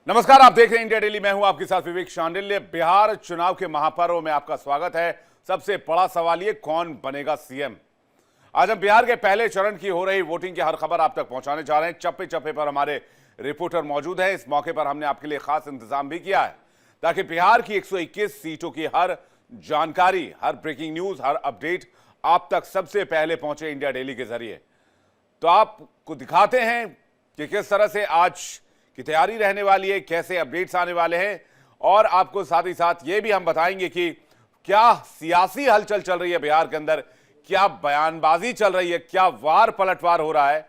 नमस्कार, आप देख रहे हैं इंडिया डेली। मैं हूं आपके साथ विवेक शांडिल्य। बिहार चुनाव के महापर्व में आपका स्वागत है। सबसे बड़ा सवाल ये, कौन बनेगा सीएम। आज हम बिहार के पहले चरण की हो रही वोटिंग की हर खबर आप तक पहुंचाने जा रहे हैं। चप्पे चप्पे पर हमारे रिपोर्टर मौजूद हैं। इस मौके पर हमने आपके लिए खास इंतजाम भी किया है ताकि बिहार की 121 सीटों की हर जानकारी, हर ब्रेकिंग न्यूज, हर अपडेट आप तक सबसे पहले पहुंचे इंडिया डेली के जरिए। तो आपको दिखाते हैं कि किस तरह से आज की तैयारी रहने वाली है, कैसे अपडेट्स आने वाले हैं, और आपको साथ ही साथ ये भी हम बताएंगे कि क्या सियासी हलचल चल रही है बिहार के अंदर, क्या बयानबाजी चल रही है, क्या वार पलटवार हो रहा है।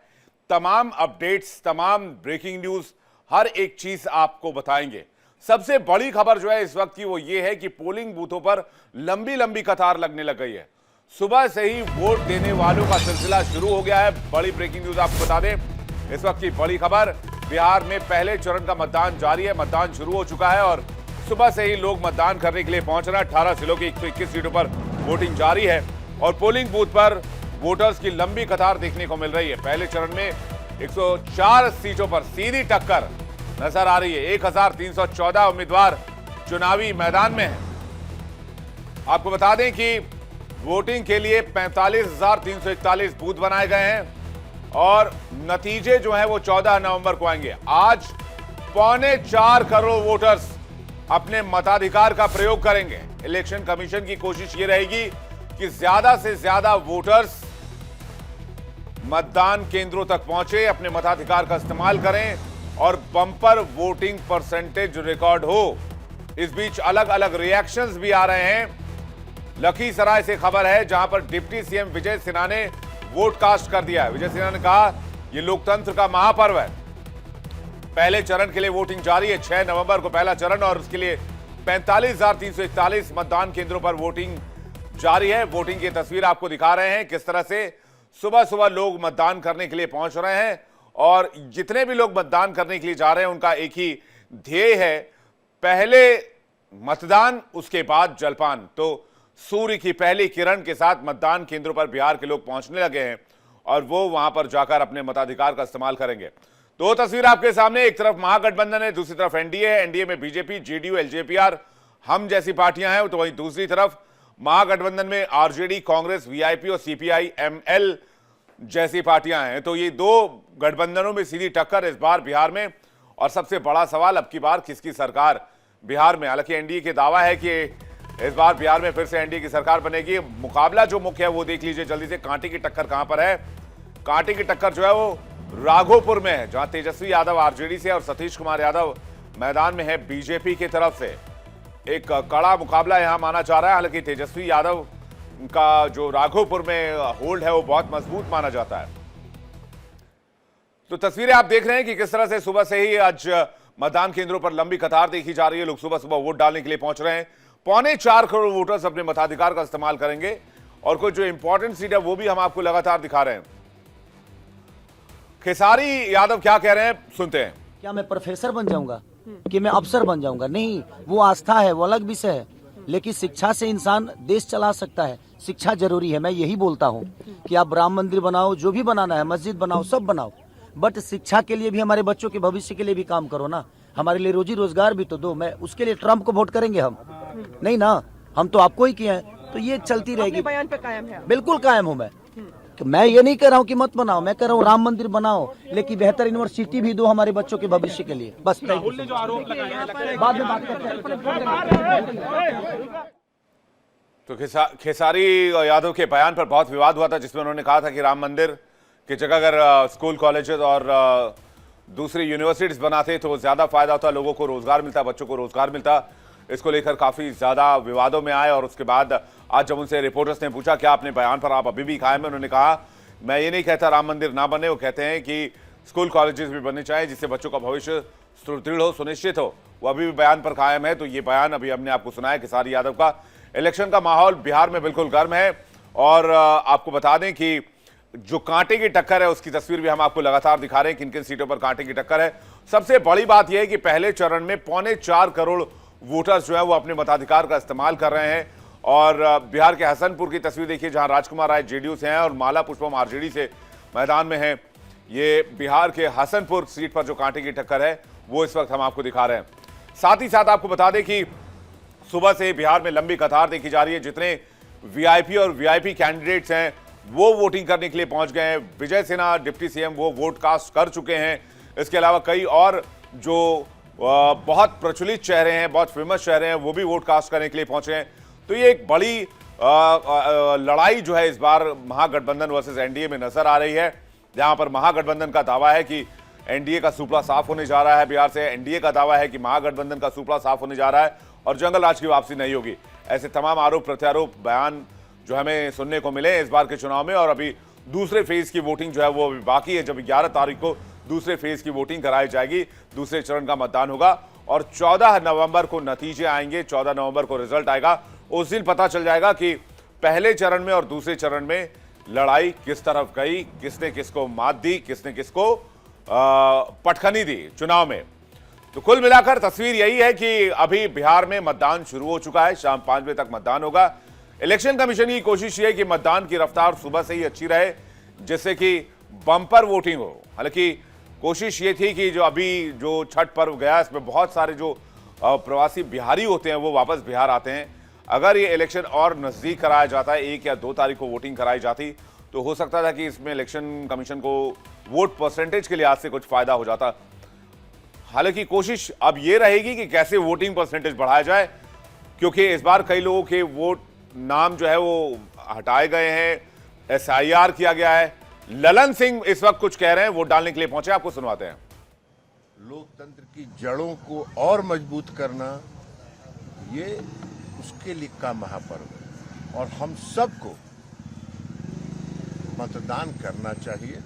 तमाम अपडेट्स, तमाम ब्रेकिंग न्यूज, हर एक चीज आपको बताएंगे। सबसे बड़ी खबर जो है इस वक्त की वो ये है कि पोलिंग बूथों पर लंबी लंबी कतार लगने लग गई है। सुबह से ही वोट देने वालों का सिलसिला शुरू हो गया है। बड़ी ब्रेकिंग न्यूज आपको बता दें, इस वक्त की बड़ी खबर, बिहार में पहले चरण का मतदान जारी है। मतदान शुरू हो चुका है और सुबह से ही लोग मतदान करने के लिए पहुंच रहे हैं। 18 जिलों की 121 सीटों पर वोटिंग जारी है और पोलिंग बूथ पर वोटर्स की लंबी कतार देखने को मिल रही है। पहले चरण में 104 सीटों पर सीधी टक्कर नजर आ रही है। 1314 उम्मीदवार चुनावी मैदान में हैं। आपको बता दें कि वोटिंग के लिए 45,341 बूथ बनाए गए हैं और नतीजे जो हैं वो 14 नवंबर को आएंगे। आज 4.25 करोड़ वोटर्स अपने मताधिकार का प्रयोग करेंगे। इलेक्शन कमीशन की कोशिश ये रहेगी कि ज्यादा से ज्यादा वोटर्स मतदान केंद्रों तक पहुंचे, अपने मताधिकार का इस्तेमाल करें और बम्पर वोटिंग परसेंटेज रिकॉर्ड हो। इस बीच अलग अलग रिएक्शंस भी आ रहे हैं। लखीसराय से खबर है जहां पर डिप्टी सीएम विजय सिन्हा ने वोट कास्ट कर दिया है। विजय सिन्हा ने कहा यह लोकतंत्र का महापर्व है। पहले चरण के लिए वोटिंग जारी है। 6 नवंबर को पहला चरण और उसके लिए 45,341 मतदान केंद्रों पर वोटिंग जारी है। वोटिंग की तस्वीर आपको दिखा रहे हैं किस तरह से सुबह सुबह लोग मतदान करने के लिए पहुंच रहे हैं और जितने भी लोग मतदान करने के लिए जा रहे हैं उनका एक ही ध्येय है, पहले मतदान उसके बाद जलपान। तो सूर्य की पहली किरण के साथ मतदान केंद्रों पर बिहार के लोग पहुंचने लगे हैं और वो वहां पर जाकर अपने मताधिकार का इस्तेमाल करेंगे। दो तस्वीर आपके सामने, एक तरफ महागठबंधन है, दूसरी तरफ एनडीए है। एनडीए में बीजेपी, जेडीयू, एलजेपीआर, हम जैसी पार्टियां हैं, तो वहीं दूसरी तरफ महागठबंधन में आरजेडी, कांग्रेस, वीआईपी और सीपीआई एमएल जैसी पार्टियां हैं। तो ये दो गठबंधनों में सीधी टक्कर इस बार बिहार में। और सबसे बड़ा सवाल, अब की बार किसकी सरकार बिहार में। हालांकि एनडीए का दावा है कि इस बार बिहार में फिर से एनडीए की सरकार बनेगी। मुकाबला जो मुख्य है वो देख लीजिए जल्दी से। कांटे की टक्कर कहां पर है? कांटे की टक्कर जो है वो राघोपुर में है, जहां तेजस्वी यादव आरजेडी से और सतीश कुमार यादव मैदान में है बीजेपी की तरफ से। एक कड़ा मुकाबला यहां माना जा रहा है। हालांकि तेजस्वी यादव का जो राघोपुर में होल्ड है वो बहुत मजबूत माना जाता है। तो तस्वीरें आप देख रहे हैं कि किस तरह से सुबह से ही आज मतदान केंद्रों पर लंबी कतार देखी जा रही है। लोग सुबह सुबह वोट डालने के लिए पहुंच रहे हैं। 4.25 करोड़ वोटर्स अपने मताधिकार का इस्तेमाल करेंगे और कोई जो इंपॉर्टेंट सीट है वो भी हम आपको लगातार दिखा रहे हैं। खेसारी यादव क्या कह रहे हैं, सुनते हैं। क्या मैं प्रोफेसर बन जाऊंगा कि मैं अफसर बन जाऊंगा? नहीं, वो आस्था है, वो अलग विषय है। लेकिन शिक्षा से इंसान देश चला सकता है। शिक्षा जरूरी है। मैं यही बोलता हूँ कि आप राम मंदिर बनाओ, जो भी बनाना है, मस्जिद बनाओ, सब बनाओ, बट शिक्षा के लिए भी, हमारे बच्चों के भविष्य के लिए भी काम करो ना। हमारे लिए रोजी रोजगार भी तो दो। मैं उसके लिए ट्रम्प को वोट करेंगे हम? नहीं ना, हम तो आपको ही किए हैं। तो ये चलती रहेगी। बयान पे कायम है? बिल्कुल कायम हूँ मैं। मैं ये नहीं कह रहा हूँ कि मत बनाओ, मैं कह रहा हूँ राम मंदिर बनाओ, लेकिन बेहतर यूनिवर्सिटी भी दो हमारे बच्चों के भविष्य के लिए। बस राहुल ने जो आरोप लगाया, बाद में बात करते हैं। तो खेसारी यादव के बयान पर बहुत विवाद हुआ था, जिसमें उन्होंने कहा था कि राम मंदिर की जगह अगर स्कूल, कॉलेजेस और दूसरी यूनिवर्सिटीज बनाते तो ज्यादा फायदा होता, लोगों को रोजगार मिलता, बच्चों को रोजगार मिलता। इसको लेकर काफी ज्यादा विवादों में आए और उसके बाद आज जब उनसे रिपोर्टर्स ने पूछा क्या अपने बयान पर आप अभी भी कायम हैं, उन्होंने कहा मैं ये नहीं कहता राम मंदिर ना बने, वो कहते हैं कि स्कूल कॉलेजेस भी बनने चाहिए जिससे बच्चों का भविष्य सुदृढ़ हो, सुनिश्चित हो। वो अभी भी बयान पर कायम है। तो ये बयान अभी हमने आपको सुनाया खेसारी यादव का। इलेक्शन का माहौल बिहार में बिल्कुल गर्म है और आपको बता दें कि जो कांटे की टक्कर है उसकी तस्वीर भी हम आपको लगातार दिखा रहे हैं, किन किन सीटों पर कांटे की टक्कर है। सबसे बड़ी बात यह है कि पहले चरण में 4.25 करोड़ वोटर्स जो है वो अपने मताधिकार का इस्तेमाल कर रहे हैं। और बिहार के हसनपुर की तस्वीर देखिए, जहां राजकुमार राय जेडीयू से हैं और माला पुष्पम आरजेडी से मैदान में हैं। ये बिहार के हसनपुर सीट पर जो कांटे की टक्कर है वो इस वक्त हम आपको दिखा रहे हैं। साथ ही साथ आपको बता दें कि सुबह से बिहार में लंबी कतार देखी जा रही है। जितने वीआईपी और वीआईपी कैंडिडेट्स हैं वो वोटिंग करने के लिए पहुंच गए हैं। विजय सिन्हा डिप्टी सीएम वो वोट कास्ट कर चुके हैं। इसके अलावा कई और जो बहुत प्रचलित चेहरे हैं, बहुत फेमस चेहरे हैं, वो भी वोट कास्ट करने के लिए पहुंचे हैं। तो ये एक बड़ी लड़ाई जो है इस बार महागठबंधन वर्सेस एनडीए में नजर आ रही है, जहां पर महागठबंधन का दावा है कि एनडीए का सुपड़ा साफ होने जा रहा है बिहार से, एनडीए का दावा है कि महागठबंधन का सुपड़ा साफ होने जा रहा है और जंगल राज की वापसी नहीं होगी। ऐसे तमाम आरोप प्रत्यारोप बयान जो हमें सुनने को मिले इस बार के चुनाव में। और अभी दूसरे फेज की वोटिंग जो है वो अभी बाकी है। जब 11 तारीख को दूसरे फेज की वोटिंग कराई जाएगी, दूसरे चरण का मतदान होगा और 14 नवंबर को नतीजे आएंगे, 14 नवंबर को रिजल्ट आएगा। उस दिन पता चल जाएगा कि पहले चरण में और दूसरे चरण में लड़ाई किस तरफ गई, किसने किसको मात दी, किसने किसको पटखनी दी चुनाव में। तो कुल मिलाकर तस्वीर यही है कि अभी बिहार में मतदान शुरू हो चुका है, शाम 5 बजे तक मतदान होगा। इलेक्शन कमीशन की कोशिश ये है कि मतदान की रफ्तार सुबह से ही अच्छी रहे, जिससे कि बम्पर वोटिंग हो। हालांकि कोशिश ये थी कि जो अभी जो छठ पर्व गया इसमें बहुत सारे जो प्रवासी बिहारी होते हैं वो वापस बिहार आते हैं। अगर ये इलेक्शन और नजदीक कराया जाता है, 1 या 2 तारीख को वोटिंग कराई जाती, तो हो सकता था कि इसमें इलेक्शन कमीशन को वोट परसेंटेज के लिहाज से कुछ फायदा हो जाता। हालांकि कोशिश अब ये रहेगी कि कैसे वोटिंग परसेंटेज बढ़ाया जाए, क्योंकि इस बार कई लोगों के वोट नाम जो है वो हटाए गए हैं, एसआईआर किया गया है। ललन सिंह इस वक्त कुछ कह रहे हैं, वोट डालने के लिए पहुंचे, आपको सुनवाते हैं। लोकतंत्र की जड़ों को और मजबूत करना ये उसके लिए का महापर्व है और हम सबको मतदान करना चाहिए।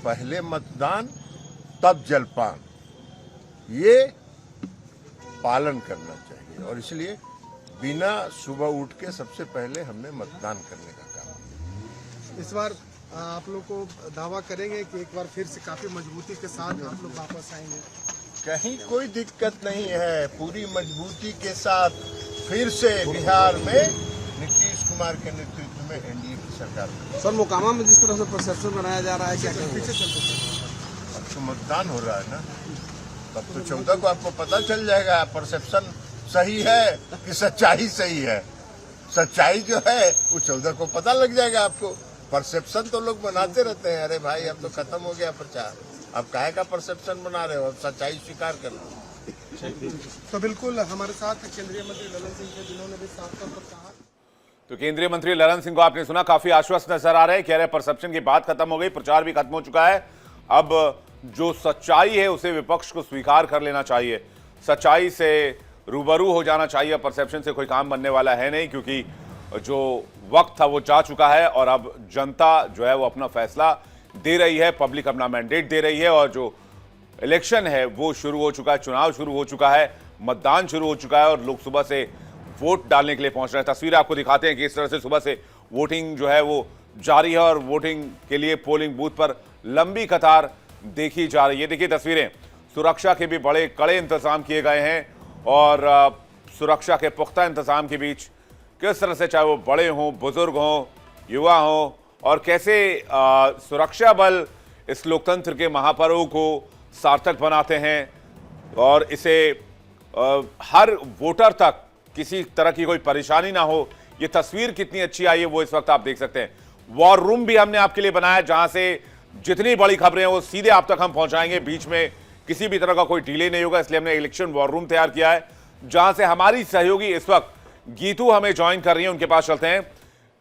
पहले मतदान तब जलपान, ये पालन करना चाहिए और इसलिए बिना सुबह उठ के सबसे पहले हमने मतदान करने का काम किया। इस बार आप लोग को दावा करेंगे कि एक बार फिर से काफी मजबूती के साथ आप लोग वापस आएंगे? कहीं कोई दिक्कत नहीं है, पूरी मजबूती के साथ फिर से बिहार में नीतीश कुमार के नेतृत्व में एनडीए की सरकार। सर, मोकामा में जिस तरह से परसेप्शन बनाया जा रहा है, क्या पीछे अब तो मतदान हो रहा है ना, तब तो 14 को आपको पता चल जाएगा परसेप्शन सही है कि सच्चाई सही है। सच्चाई जो है वो 14 को पता लग जाएगा आपको। परसेप्शन तो लोग बनाते रहते हैं, अरे भाई अब तो खत्म हो गया प्रचार, अब काहे का परसेप्शन बना रहे हो, अब सच्चाई स्वीकार कर लो। तो बिल्कुल हमारे साथ केंद्रीय मंत्री ललन सिंह थे, जिन्होंने भी साफ तौर पर कहा। तो केंद्रीय मंत्री ललन सिंह को आपने सुना, काफी आश्वस्त नजर आ रहे हैं, कह रहे परसेप्शन की बात खत्म हो गई, प्रचार भी खत्म हो चुका है। अब जो सच्चाई है उसे विपक्ष को स्वीकार कर लेना चाहिए, सच्चाई से रूबरू हो जाना चाहिए। परसेप्शन से कोई काम बनने वाला है नहीं, क्योंकि जो वक्त था वो जा चुका है और अब जनता जो है वो अपना फैसला दे रही है, पब्लिक अपना मैंडेट दे रही है और जो इलेक्शन है वो शुरू हो चुका है, चुनाव शुरू हो चुका है, मतदान शुरू हो चुका है और लोग सुबह से वोट डालने के लिए पहुंच रहे हैं। तस्वीर आपको दिखाते हैं कि इस तरह से सुबह से वोटिंग जो है वो जारी है और वोटिंग के लिए पोलिंग बूथ पर लंबी कतार देखी जा रही है। देखिए तस्वीरें, सुरक्षा के भी बड़े कड़े इंतजाम किए गए हैं और सुरक्षा के पुख्ता इंतजाम के बीच किस तरह से, चाहे वो बड़े हों, बुजुर्ग हों, युवा हों, और कैसे सुरक्षा बल इस लोकतंत्र के महापर्व को सार्थक बनाते हैं और इसे हर वोटर तक किसी तरह की कोई परेशानी ना हो। ये तस्वीर कितनी अच्छी आई है वो इस वक्त आप देख सकते हैं। वॉर रूम भी हमने आपके लिए बनाया, जहां से जितनी बड़ी खबरें हैं वो सीधे आप तक हम पहुंचाएंगे, बीच में किसी भी तरह का कोई डिले नहीं होगा, इसलिए हमने इलेक्शन वॉर रूम तैयार किया है, जहां से हमारी सहयोगी इस वक्त गीतू हमें ज्वाइन कर रही है, उनके पास चलते हैं।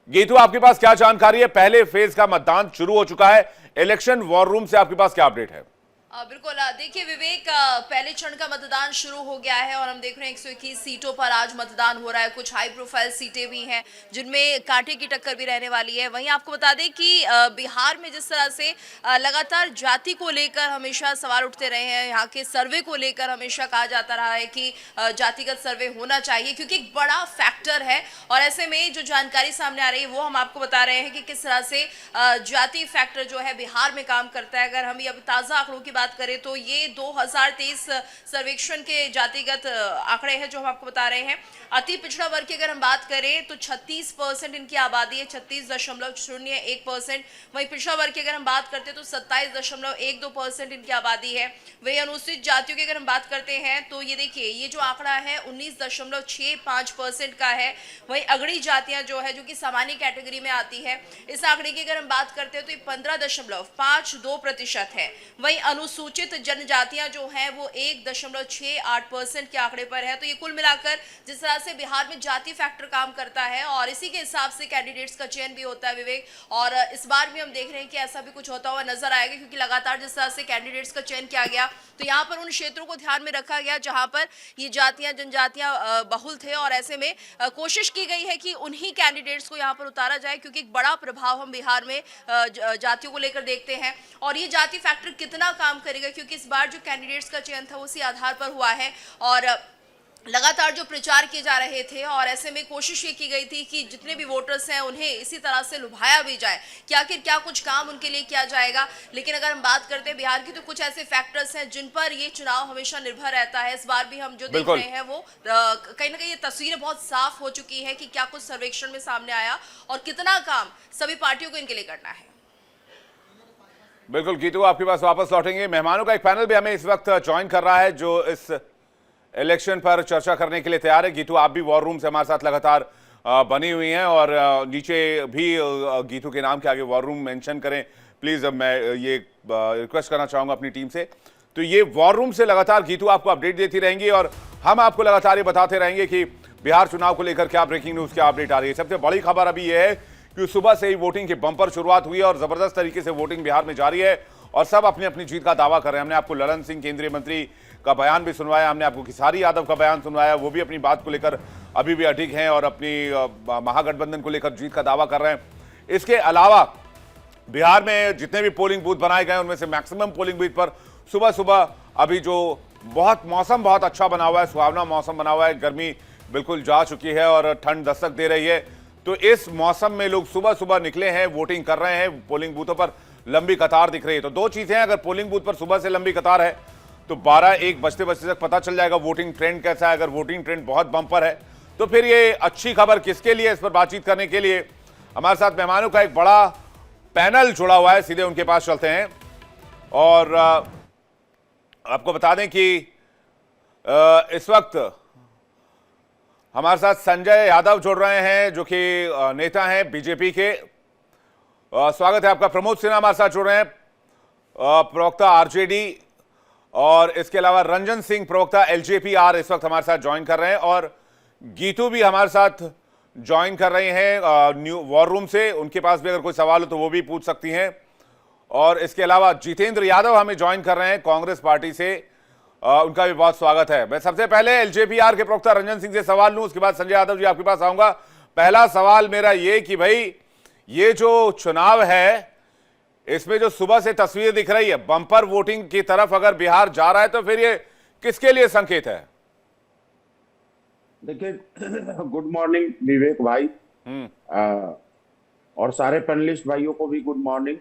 गीतू, आपके पास क्या जानकारी है? पहले फेज का मतदान शुरू हो चुका है, इलेक्शन वॉर रूम से आपके पास क्या अपडेट है? बिल्कुल, देखिए विवेक, पहले चरण का मतदान शुरू हो गया है और हम देख रहे हैं 121 सीटों पर आज मतदान हो रहा है। कुछ हाई प्रोफाइल सीटें भी हैं जिनमें कांटे की टक्कर भी रहने वाली है। वहीं आपको बता दें कि बिहार में जिस तरह से लगातार जाति को लेकर हमेशा सवाल उठते रहे हैं, यहाँ के सर्वे को लेकर हमेशा कहा जाता रहा है कि जातिगत सर्वे होना चाहिए, क्योंकि एक बड़ा फैक्टर है। और ऐसे में जो जानकारी सामने आ रही है वो हम आपको बता रहे हैं कि किस तरह से जाति फैक्टर जो है बिहार में काम करता है। अगर हम ये अब ताज़ा आंकड़ों की बात करें तो ये 2023 सर्वेक्षण के जातिगत आंकड़े हैं जो हम आपको बता रहे हैं। अति पिछड़ा वर्ग की अगर हम बात करें तो 36% इनकी आबादी है, 36.01%। वहीं पिछड़ा वर्ग की अगर हम बात करते हैं तो 27.12% इनकी आबादी है। वहीं अनुसूचित जातियों की अगर हम बात करते हैं तो ये देखिए, ये जो आंकड़ा है 19.65% का है। वहीं अगड़ी जातियां जो है, जो कि सामान्य कैटेगरी में आती है, इस आंकड़े की अगर हम बात करते हैं तो ये 15.52% है। वहीं अनुसूचित जनजातियां जो हैं वो 1.68% के आंकड़े पर है। तो ये कुल मिलाकर जिस तरह से बिहार में जाति फैक्टर काम करता है और इसी के हिसाब से कैंडिडेट्स का चयन भी होता है विवेक, और इस बार भी हम देख रहे हैं कि ऐसा भी कुछ होता हुआ नजर आएगा, क्योंकि लगातार जिस तरह से कैंडिडेट्स का चयन किया गया तो यहाँ पर उन क्षेत्रों को ध्यान में रखा गया जहां पर ये जातियां जनजातियां बहुल थे, और ऐसे में कोशिश की गई है कि उन्हीं कैंडिडेट्स को यहाँ पर उतारा जाए, क्योंकि एक बड़ा प्रभाव हम बिहार में जातियों को लेकर देखते हैं। और ये जाति फैक्टर कितना काम करेगा, क्योंकि इस बार जो कैंडिडेट्स का चयन था उसी आधार पर हुआ है और लगातार जो प्रचार किए जा रहे थे, और ऐसे में कोशिश ये की गई थी कि जितने भी वोटर्स हैं उन्हें इसी तरह से लुभाया भी जाए कि आखिर क्या कुछ काम उनके लिए किया जाएगा। लेकिन अगर हम बात करते हैं बिहार की तो कुछ ऐसे फैक्टर्स हैं जिन पर ये चुनाव हमेशा निर्भर रहता है। इस बार भी हम जो देख रहे हैं वो कहीं ना कहीं ये तस्वीरें बहुत साफ हो चुकी है कि क्या कुछ सर्वेक्षण में सामने आया और कितना काम सभी पार्टियों को इनके लिए करना है। बिल्कुल गीतू, आपके पास वापस लौटेंगे। मेहमानों का एक पैनल भी हमें इस वक्त ज्वाइन कर रहा है जो इस इलेक्शन पर चर्चा करने के लिए तैयार है। गीतू, आप भी वॉर रूम से हमारे साथ लगातार बनी हुई हैं और नीचे भी गीतू के नाम के आगे वॉर रूम मेंशन करें प्लीज। मैं ये रिक्वेस्ट करना चाहूंगा अपनी टीम से। तो ये वॉर रूम से लगातार गीतू आपको अपडेट देती रहेंगी और हम आपको लगातार ये बताते रहेंगे कि बिहार चुनाव को लेकर क्या ब्रेकिंग न्यूज क्या अपडेट आ रही है। सबसे बड़ी खबर अभी यह है कि सुबह से ही वोटिंग की बंपर शुरुआत हुई है और जबरदस्त तरीके से वोटिंग बिहार में जारी है और सब अपनी अपनी जीत का दावा कर रहे हैं। हमने आपको ललन सिंह केंद्रीय मंत्री का बयान भी सुनवाया, हमने आपको खेसारी यादव का बयान सुनवाया, वो भी अपनी बात को लेकर अभी भी अडिग हैं और अपनी महागठबंधन को लेकर जीत का दावा कर रहे हैं। इसके अलावा बिहार में जितने भी पोलिंग बूथ बनाए गए उनमें से मैक्सिमम पोलिंग बूथ पर सुबह सुबह अभी जो मौसम बहुत अच्छा बना हुआ है, सुहावना मौसम बना हुआ है, गर्मी बिल्कुल जा चुकी है और ठंड दस्तक दे रही है। तो इस मौसम में लोग सुबह सुबह निकले हैं, वोटिंग कर रहे हैं। पोलिंग बूथों पर लंबी कतार दिख रही है। तो दो चीजें हैं, अगर पोलिंग बूथ पर सुबह से लंबी कतार है तो 12-1 बजते बजते तक पता चल जाएगा वोटिंग ट्रेंड कैसा है। अगर वोटिंग ट्रेंड बहुत बम्पर है तो फिर ये अच्छी खबर किसके लिए। इस पर बातचीत करने के लिए हमारे साथ मेहमानों का एक बड़ा पैनल जुड़ा हुआ है, सीधे उनके पास चलते हैं। और आपको बता दें कि इस वक्त हमारे साथ संजय यादव जुड़ रहे हैं जो कि नेता हैं बीजेपी के। स्वागत है आपका। प्रमोद सिन्हा हमारे साथ जुड़ रहे हैं, प्रवक्ता आरजेडी, और इसके अलावा रंजन सिंह प्रवक्ता एलजेपी-आर इस वक्त हमारे साथ ज्वाइन कर रहे हैं और गीतू भी हमारे साथ ज्वाइन कर रहे हैं न्यू वॉर रूम से। उनके पास भी अगर कोई सवाल हो तो वो भी पूछ सकती हैं। और इसके अलावा जितेंद्र यादव हमें ज्वाइन कर रहे हैं कांग्रेस पार्टी से, उनका भी बहुत स्वागत है। मैं सबसे पहले एलजेपी-आर के प्रवक्ता रंजन सिंह से सवाल लूं, उसके बाद संजय यादव जी आपके पास आऊंगा। पहला सवाल मेरा ये कि भाई ये जो चुनाव है इसमें जो सुबह से तस्वीर दिख रही है बम्पर वोटिंग की तरफ अगर बिहार जा रहा है तो फिर ये किसके लिए संकेत है? देखिए, गुड मॉर्निंग विवेक भाई और सारे पैनलिस्ट भाइयों को भी गुड मॉर्निंग।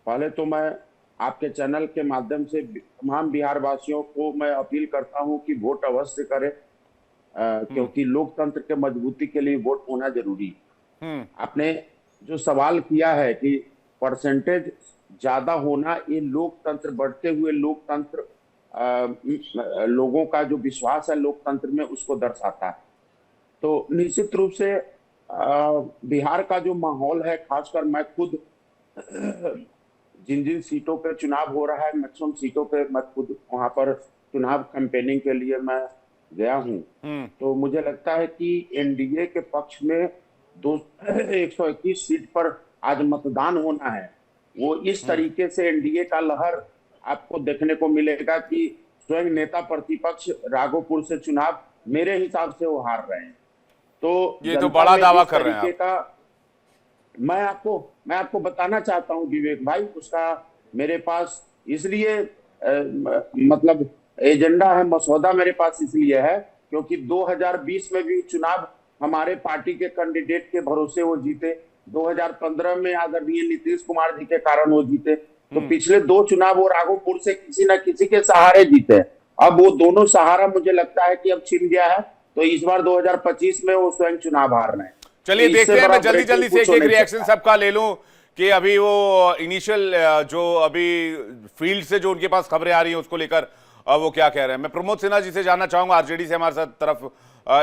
पहले तो मैं आपके चैनल के माध्यम से तमाम बिहार वासियों को मैं अपील करता हूं कि वोट अवश्य करें, क्योंकि लोकतंत्र के मजबूती के लिए वोट होना जरूरी है। आपने जो सवाल किया है कि परसेंटेज ज्यादा होना, ये लोकतंत्र, बढ़ते हुए लोकतंत्र, लोगों का जो विश्वास है लोकतंत्र में उसको दर्शाता है। तो निश्चित रूप से बिहार का जो माहौल है, खासकर मैं खुद जिन जिन सीटों पे चुनाव हो रहा है, मैक्सिमम सीटों पे मैं खुद वहां पर चुनाव कैंपेनिंग के लिए मैं गया हूं, तो मुझे लगता है कि एनडीए के पक्ष में 121 सीट पर आज मतदान होना है। वो इस तरीके से एनडीए का लहर आपको देखने को मिलेगा कि स्वयं नेता प्रतिपक्ष राघोपुर से चुनाव मेरे हिसाब से वो हार रहे हैं। तो ये तो बड़ा दावा कर रहे हैं आप। मैं आपको बताना चाहता हूं विवेक भाई, उसका मेरे पास इसलिए मतलब एजेंडा है, मसौदा मेरे पास इसलिए है क्योंकि 2020 में भी चुनाव हमारे पार्टी के कैंडिडेट के भरोसे वो जीते, 2015 में आदरणीय नीतीश कुमार जी के कारण वो जीते, तो पिछले 2 चुनाव वो राघोपुर से किसी ना किसी के सहारे जीते। अब वो दोनों सहारा मुझे लगता है कि अब छिन गया है, तो इस बार 2025 में वो स्वयं चुनाव हार रहे हैं। चलिए तो देखते इससे हैं, मैं बड़ा जल्दी से breaking एक कुछ रिएक्शन नहीं सकता। सबका ले लूं कि अभी वो इनिशियल जो अभी फील्ड से जो उनके पास खबरें आ रही हैं उसको लेकर वो क्या कह रहे हैं। मैं प्रमोद सिन्हा जी से जानना चाहूंगा, आरजेडी से हमारे साथ तरफ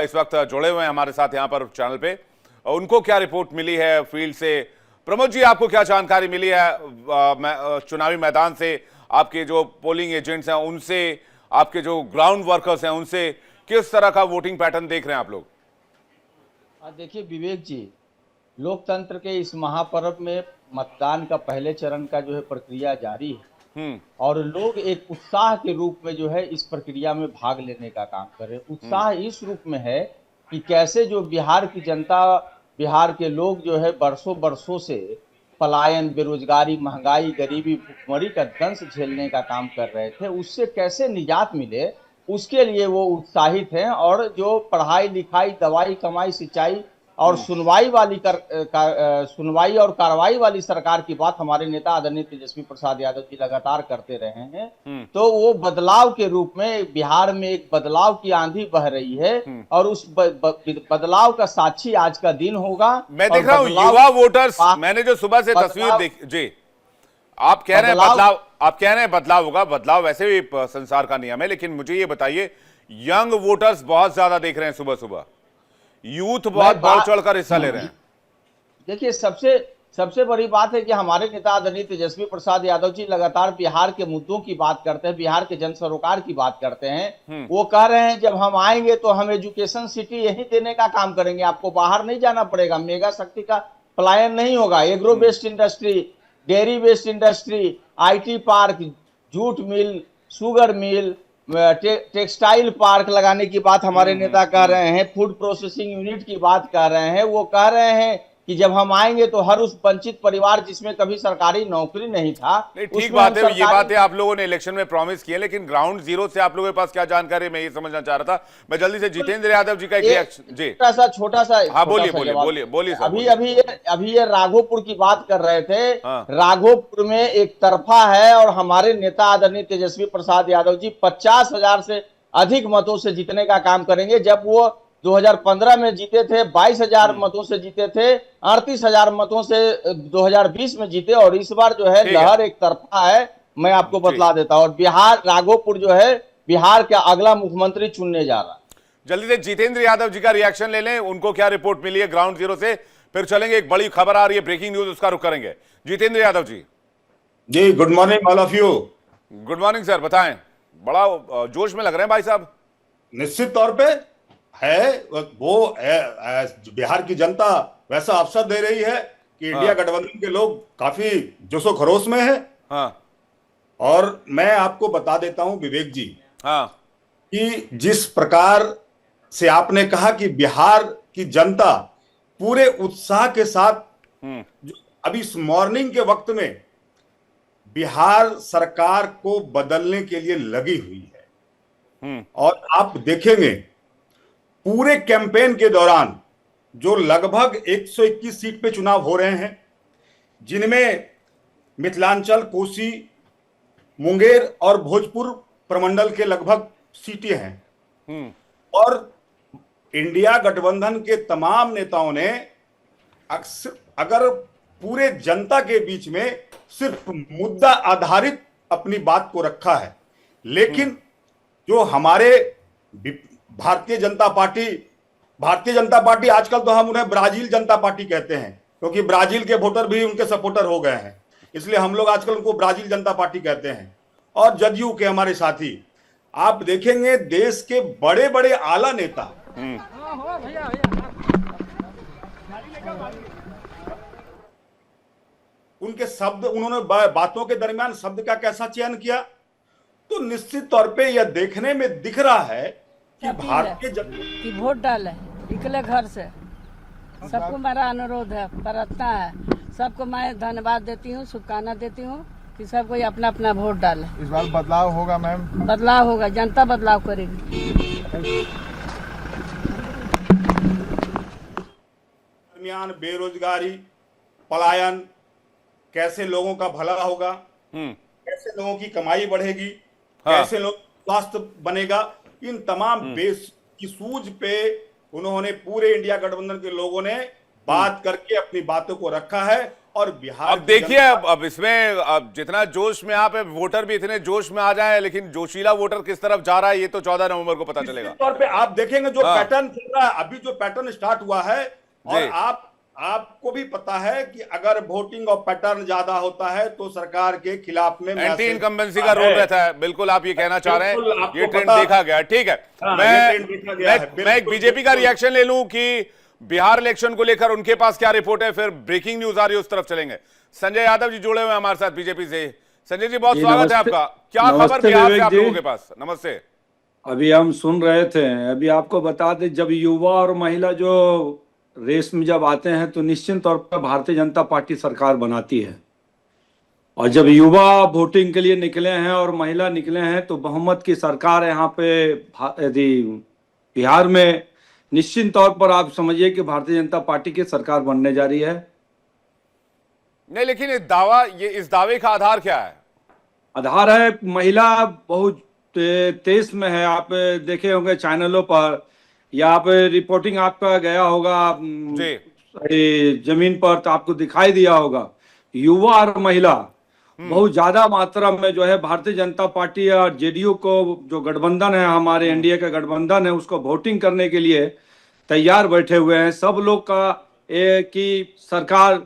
इस वक्त जुड़े हुए हैं हमारे साथ यहाँ पर चैनल पे, उनको क्या रिपोर्ट मिली है फील्ड से। प्रमोद जी, आपको क्या जानकारी मिली है चुनावी मैदान से, आपके जो पोलिंग एजेंट्स हैं उनसे, आपके जो ग्राउंड वर्कर्स हैं उनसे, किस तरह का वोटिंग पैटर्न देख रहे हैं आप लोग? देखिए विवेक जी, लोकतंत्र के इस महापर्व में मतदान का पहले चरण का जो है प्रक्रिया जारी है और लोग एक उत्साह के रूप में जो है इस प्रक्रिया में भाग लेने का काम कर रहे हैं। उत्साह इस रूप में है कि कैसे जो बिहार की जनता, बिहार के लोग जो है बरसों से पलायन, बेरोजगारी, महंगाई, गरीबी, भुखमरी का दंश झेलने का काम कर रहे थे, उससे कैसे निजात मिले उसके लिए वो उत्साहित हैं। और जो पढ़ाई लिखाई, दवाई, कमाई, सिंचाई और सुनवाई सुनवाई और कार्रवाई वाली सरकार की बात हमारे नेता आदरणीय तेजस्वी प्रसाद यादव जी लगातार करते रहे हैं, तो वो बदलाव के रूप में बिहार में एक बदलाव की आंधी बह रही है और उस बदलाव का साक्षी आज का दिन होगा। मैं देख रहा हूं युवा वोटर्स, मैंने जो सुबह से तस्वीर देख जी, आप कह रहे हैं बदलाव, आप कह रहे हैं बदलाव होगा, बदलाव वैसे भी संसार का नियम है, लेकिन मुझे ये बताइए, यंग वोटर्स बहुत ज्यादा देख रहे हैं सुबह सुबह, यूथ बहुत बढ़ चढ़कर हिस्सा ले रहे हैं। देखिए सबसे बड़ी बात है कि हमारे नेता आदरणीय तेजस्वी प्रसाद यादव जी लगातार बिहार के मुद्दों की बात करते हैं, बिहार के जन सरोकार की बात करते हैं। वो कह रहे हैं जब हम आएंगे तो हम एजुकेशन सिटी यही देने का काम करेंगे, आपको बाहर नहीं जाना पड़ेगा, मेगा शक्ति का पलायन नहीं होगा, agro based industry, dairy based industry, IT park, jute mill, sugar mill, textile park लगाने की बात हमारे नेता कह रहे हैं, फूड प्रोसेसिंग यूनिट की बात कर रहे हैं। वो कह रहे हैं कि जब हम आएंगे तो हर उस वंचित परिवार जिसमें कभी सरकारी नौकरी नहीं था, ठीक बात है, ये बातें आप लोगों ने इलेक्शन में प्रॉमिस की है, लेकिन ग्राउंड जीरो से आप लोगों के पास क्या जानकारी है, मैं ये समझना चाह रहा था। मैं जल्दी से जितेंद्र यादव जी का एक रिएक्शन जी, छोटा सा हाँ बोलिए। अभी ये राघोपुर की बात कर रहे थे। राघोपुर में एक तरफा है और हमारे नेता आदरणीय तेजस्वी प्रसाद यादव जी 50,000 से अधिक मतों से जीतने का काम करेंगे। जब वो 2015 में जीते थे 22,000 मतों से जीते थे, 38,000 मतों से 2020 में जीते और इस बार जो है लहर एक तरफा है। मैं आपको बतला देता हूं, और बिहार, राघोपुर जो है बिहार का अगला मुख्यमंत्री चुनने जा रहा है। जल्दी से जितेंद्र यादव जी का रिएक्शन ले लें, उनको क्या रिपोर्ट मिली है ग्राउंड जीरो से, फिर चलेंगे, एक बड़ी खबर आ रही है, ब्रेकिंग न्यूज, उसका रुख करेंगे। जितेंद्र यादव जी। जी good morning all of you. Good morning sir, बताएं, बड़ा जोश में लग रहे हैं भाई साहब। निश्चित तौर पे है वो बिहार की जनता वैसा अवसर दे रही है कि इंडिया गठबंधन के लोग काफी जोशो खरोश में है। हाँ। और मैं आपको बता देता हूं विवेक जी, हाँ, कि जिस प्रकार से आपने कहा कि बिहार की जनता पूरे उत्साह के साथ अभी इस मॉर्निंग के वक्त में बिहार सरकार को बदलने के लिए लगी हुई है। और आप देखेंगे पूरे कैंपेन के दौरान जो लगभग 121 सीट पे चुनाव हो रहे हैं, जिनमें मिथिलांचल, कोसी, मुंगेर और भोजपुर प्रमंडल के लगभग सीटें हैं। और इंडिया गठबंधन के तमाम नेताओं ने अगर पूरे जनता के बीच में सिर्फ मुद्दा आधारित अपनी बात को रखा है, लेकिन जो हमारे भारतीय जनता पार्टी आजकल तो हम उन्हें ब्राजील जनता पार्टी कहते हैं, क्योंकि ब्राजील के वोटर भी उनके सपोर्टर हो गए हैं, इसलिए हम लोग आजकल उनको ब्राजील जनता पार्टी कहते हैं। और जदयू के हमारे साथी, आप देखेंगे देश के बड़े बड़े आला नेता उनके शब्द, उन्होंने बातों के दरमियान शब्द का कैसा चयन किया, तो निश्चित तौर पे यह देखने में दिख रहा है कि भारतीय कि वोट डाले, निकले घर से। सबको मेरा अनुरोध है, प्रार्थना है, सबको मैं धन्यवाद देती हूँ, शुभकामना देती हूँ कि सब कोई अपना अपना वोट डाले। इस बार बदलाव होगा मैम? बदलाव होगा, जनता बदलाव करेगी। दरमियान बेरोजगारी, पलायन, कैसे लोगों का भला होगा, कैसे लोगों की कमाई बढ़ेगी, हाँ। कैसे लोग स्वास्थ्य बनेगा, इन तमाम बेस की सूझ पे उन्होंने पूरे इंडिया गठबंधन के लोगों ने बात करके अपनी बातों को रखा है। और बिहार अब देखिए, अब इसमें अब जितना जोश में आप वोटर भी इतने जोश में आ जाए, लेकिन जोशीला वोटर किस तरफ जा रहा है ये तो 14 नवंबर को पता चलेगा। तौर पे आप देखेंगे जो हाँ। पैटर्न चल रहा है, अभी जो पैटर्न स्टार्ट हुआ है, और जी। आपको भी पता है कि अगर वोटिंग और पैटर्न ज्यादा होता है तो सरकार के खिलाफ में एंटी इनकम्बेंसी का रोल रहता है। बिल्कुल आप ये कहना चाह रहे हैं, बिल्कुल, आपको ये ट्रेंड पता- देखा गया। ठीक है, हाँ, ये ट्रेंड देखा गया है। मैं एक बीजेपी का रिएक्शन ले लूं कि बिहार इलेक्शन को लेकर उनके पास क्या रिपोर्ट है, फिर ब्रेकिंग न्यूज आ रही है उस तरफ चलेंगे। संजय यादव जी जुड़े हुए हैं हमारे साथ बीजेपी से। संजय जी बहुत स्वागत है आपका। क्या खबर बिहार से आप लोगों के पास? नमस्ते। अभी हम सुन रहे थे, अभी आपको बता दें, जब युवा और महिला जो रेस में जब आते हैं तो निश्चित तौर पर भारतीय जनता पार्टी सरकार बनाती है, और जब युवा वोटिंग के लिए निकले हैं और महिला निकले हैं तो बहुमत की सरकार यहाँ पे यदि बिहार में निश्चित तौर पर आप समझिए कि भारतीय जनता पार्टी की सरकार बनने जा रही है। नहीं, लेकिन इस दावे का आधार क्या है? आधार है महिला बहुत तेज में है। आप देखे होंगे चैनलों पर या आप रिपोर्टिंग आपका गया होगा जमीन पर तो आपको दिखाई दिया होगा, युवा और महिला बहुत ज्यादा मात्रा में जो है भारतीय जनता पार्टी और जेडीयू को जो गठबंधन है, हमारे एनडीए का गठबंधन है, उसको वोटिंग करने के लिए तैयार बैठे हुए हैं। सब लोग का कि सरकार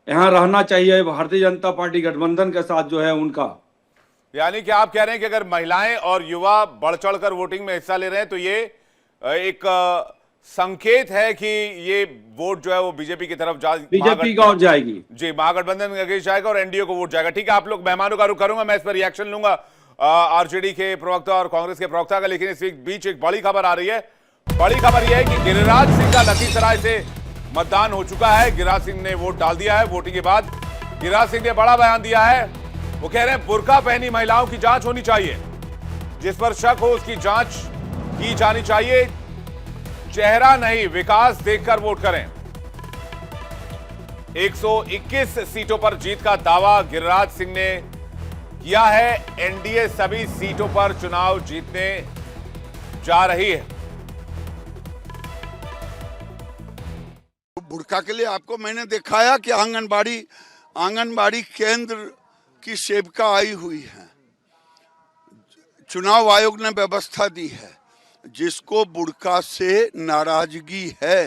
यहाँ रहना चाहिए, भारतीय जनता पार्टी गठबंधन के साथ जो है उनका। यानी कि आप कह रहे हैं कि अगर महिलाएं और युवा बढ़ चढ़कर वोटिंग में हिस्सा ले रहे हैं तो ये एक संकेत है कि ये वोट जो है वो बीजेपी की तरफ बीजेपी का और जाएगी जी, महागठबंधन के अगेंस्ट जाएगा और एनडीए को वोट जाएगा। ठीक है, आप लोग मेहमानों का रुख करूंगा, मैं इस पर रिएक्शन लूंगा आरजेडी के प्रवक्ता और कांग्रेस के प्रवक्ता का। लेकिन इस बीच एक बड़ी खबर आ रही है। बड़ी खबर यह है कि गिरिराज सिंह का लखीसराय से मतदान हो चुका है। गिरिराज सिंह ने वोट डाल दिया है। वोटिंग के बाद गिरिराज सिंह ने बड़ा बयान दिया है। वो कह रहे हैं बुर्का पहनी महिलाओं की जांच होनी चाहिए, जिस पर शक हो उसकी जांच की जानी चाहिए, चेहरा नहीं विकास देखकर वोट करें। 121 सीटों पर जीत का दावा गिरिराज सिंह ने किया है। एनडीए सभी सीटों पर चुनाव जीतने जा रही है। बुर्का के लिए आपको मैंने दिखाया कि आंगनबाड़ी केंद्र की सेविका आई हुई है। चुनाव आयोग ने व्यवस्था दी है, जिसको बुर्का से नाराजगी है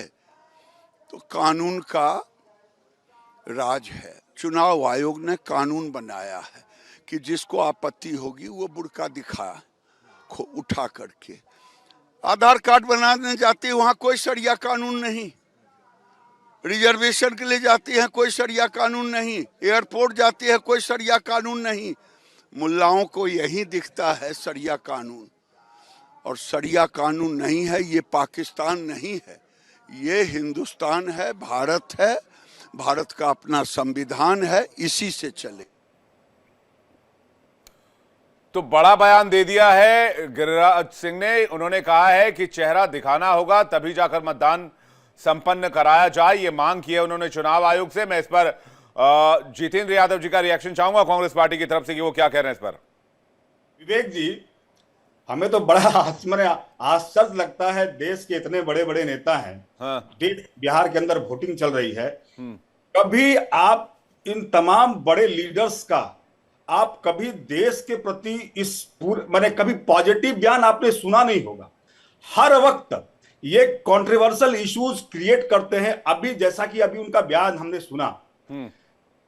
तो कानून का राज है। चुनाव आयोग ने कानून बनाया है कि जिसको आपत्ति होगी वो बुर्का उठा करके। आधार कार्ड बनाने जाती है वहां कोई शरिया कानून नहीं, रिजर्वेशन के लिए जाती है कोई शरिया कानून नहीं, एयरपोर्ट जाती है कोई शरिया कानून नहीं। मुल्लाओं को यही दिखता है शरिया कानून, और शरिया कानून नहीं है। ये पाकिस्तान नहीं है, ये हिंदुस्तान है, भारत है। भारत का अपना संविधान है, इसी से चले। तो बड़ा बयान दे दिया है गिरिराज सिंह ने। उन्होंने कहा है कि चेहरा दिखाना होगा तभी जाकर मतदान संपन्न कराया जाए। ये मांग की है उन्होंने चुनाव आयोग से। मैं इस पर जितेंद्र यादव जी का रिएक्शन चाहूंगा कांग्रेस पार्टी की तरफ से कि वो क्या कह रहे हैं इस पर। विवेक जी, हमें तो बड़ा आश्चर्य लगता है, देश के इतने बड़े बड़े नेता हैं। हाँ। बिहार के अंदर वोटिंग चल रही है, कभी आप इन तमाम बड़े लीडर्स का आप कभी देश के प्रति इस पूरे कभी पॉजिटिव बयान आपने सुना नहीं होगा। हर वक्त ये कंट्रोवर्शियल इश्यूज क्रिएट करते हैं। अभी जैसा कि अभी उनका बयान हमने सुना,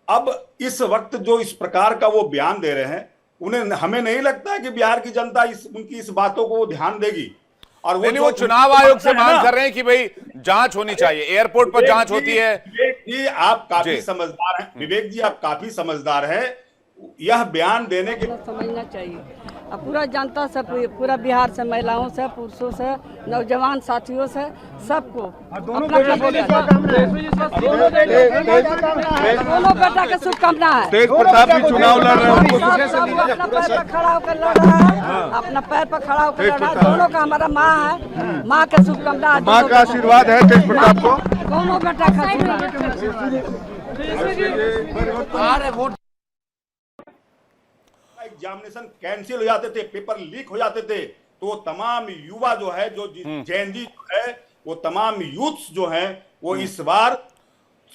अब इस वक्त जो इस प्रकार का वो बयान दे रहे हैं, उन्हें हमें नहीं लगता है कि बिहार की जनता उनकी इस बातों को ध्यान देगी। और वो चुनाव आयोग से मांग कर रहे हैं कि भाई जांच होनी चाहिए, एयरपोर्ट पर जांच होती है। विवेक जी आप काफी समझदार हैं। विवेक जी आप काफी समझदार हैं। यह बयान देने के समझना चाहिए। अब पूरा जनता से, पूरा बिहार से, महिलाओं से, पुरुषों से, नौजवान साथियों से, सबको दोनों बेटा के शुभकामना है। तेज प्रताप भी चुनाव लड़ रहे हैं, अपना पैर पर खड़ा होकर लड़ रहा है, अपना पैर पर खड़ा होकर लड़ रहा है। दोनों का हमारा माँ है, माँ के शुभकामना, माँ का आशीर्वाद है तेज प्रताप को। दोनों बेटा का एग्जामिनेशन कैंसिल हो जाते थे, पेपर लीक हो जाते थे, तो तमाम युवा जो है, जो जेएनजी जो है, वो तमाम यूथ्स जो हैं, वो इस बार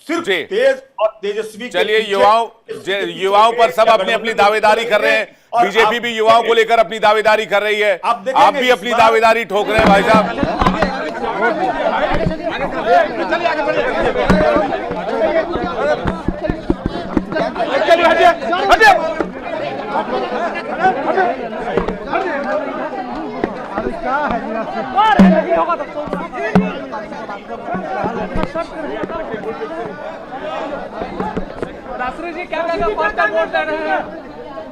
सिर्फ तेज और तेजस्वी। चलिए, युवाओं पर सब अपनी अपनी दावेदारी कर रहे हैं। बीजेपी भी युवाओं को लेकर अपनी दावेदारी कर रही है। आप भी अपनी दावेदारी ठोक रहे हैं भाई साहब। राष्ट्रीय जी क्या कहेंगे? पर्चा वोट दे रहे हैं,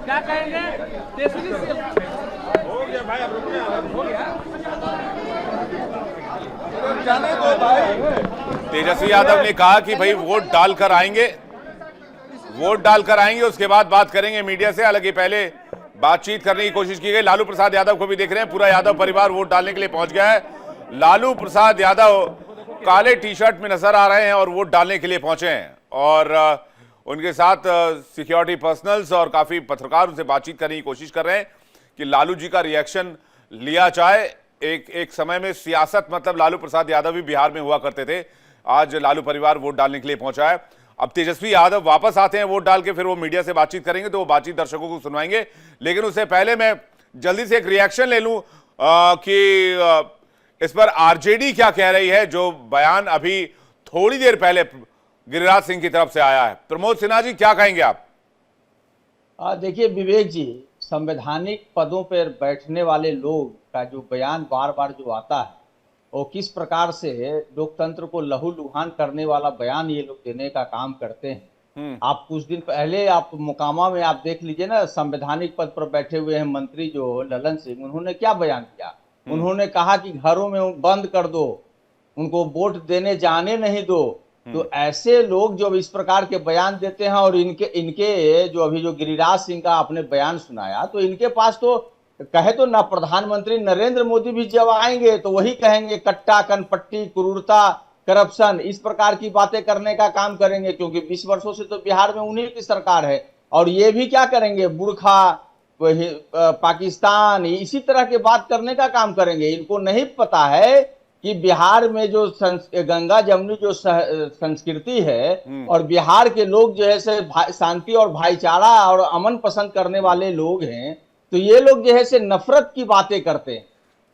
क्या कहेंगे? तेजस्वी हो गया भाई, अब रुकिए, हो गया। तेजस्वी यादव ने कहा कि भाई वोट डालकर आएंगे, वोट डालकर आएंगे, उसके बाद बात करेंगे मीडिया से। हालांकि पहले बातचीत करने की कोशिश की गई। लालू प्रसाद यादव को भी देख रहे हैं, पूरा यादव परिवार वोट डालने के लिए पहुंच गया है। लालू प्रसाद यादव काले टी शर्ट में नजर आ रहे हैं और वोट डालने के लिए पहुंचे हैं, और उनके साथ सिक्योरिटी पर्सनल्स और काफी पत्रकार उनसे बातचीत करने की कोशिश कर रहे हैं कि लालू जी का रिएक्शन लिया जाए। एक समय में सियासत मतलब लालू प्रसाद यादव भी बिहार में हुआ करते थे। आज लालू परिवार वोट डालने के लिए पहुंचा है। अब तेजस्वी यादव वापस आते हैं वोट डाल के, फिर वो मीडिया से बातचीत करेंगे, तो वो बातचीत दर्शकों को सुनवाएंगे। लेकिन उससे पहले मैं जल्दी से एक रिएक्शन ले लूं कि इस पर आरजेडी क्या कह रही है, जो बयान अभी थोड़ी देर पहले गिरिराज सिंह की तरफ से आया है। प्रमोद सिन्हा जी, क्या कहेंगे आप? देखिए विवेक जी, संवैधानिक पदों पर बैठने वाले लोग का जो बयान बार बार जो आता है, वो किस प्रकार से लोकतंत्र को लहूलुहान करने वाला बयान ये लोग देने का काम करते हैं। आप कुछ दिन पहले आप मोकामा में आप देख लीजिए ना, संवैधानिक पद पर बैठे हुए हैं मंत्री जो ललन सिंह, उन्होंने क्या बयान किया? उन्होंने कहा कि घरों में बंद कर दो, उनको वोट देने जाने नहीं दो। तो ऐसे लोग जो इस प्रकार के बयान देते हैं, और इनके जो अभी जो गिरिराज सिंह का आपने बयान सुनाया, तो इनके पास तो कहे तो ना प्रधानमंत्री नरेंद्र मोदी भी जब आएंगे तो वही कहेंगे कट्टा, कनपट्टी, क्रूरता, करप्शन, इस प्रकार की बातें करने का काम करेंगे, क्योंकि 20 वर्षों से तो बिहार में उन्हीं की सरकार है। और ये भी क्या करेंगे? बुरखा, पाकिस्तान, इसी तरह के बात करने का काम करेंगे। इनको नहीं पता है कि बिहार में जो गंगा जमुनी जो संस्कृति है, और बिहार के लोग जो है शांति और भाईचारा और अमन पसंद करने वाले लोग हैं, तो ये लोग जो है से नफरत की बातें करते हैं,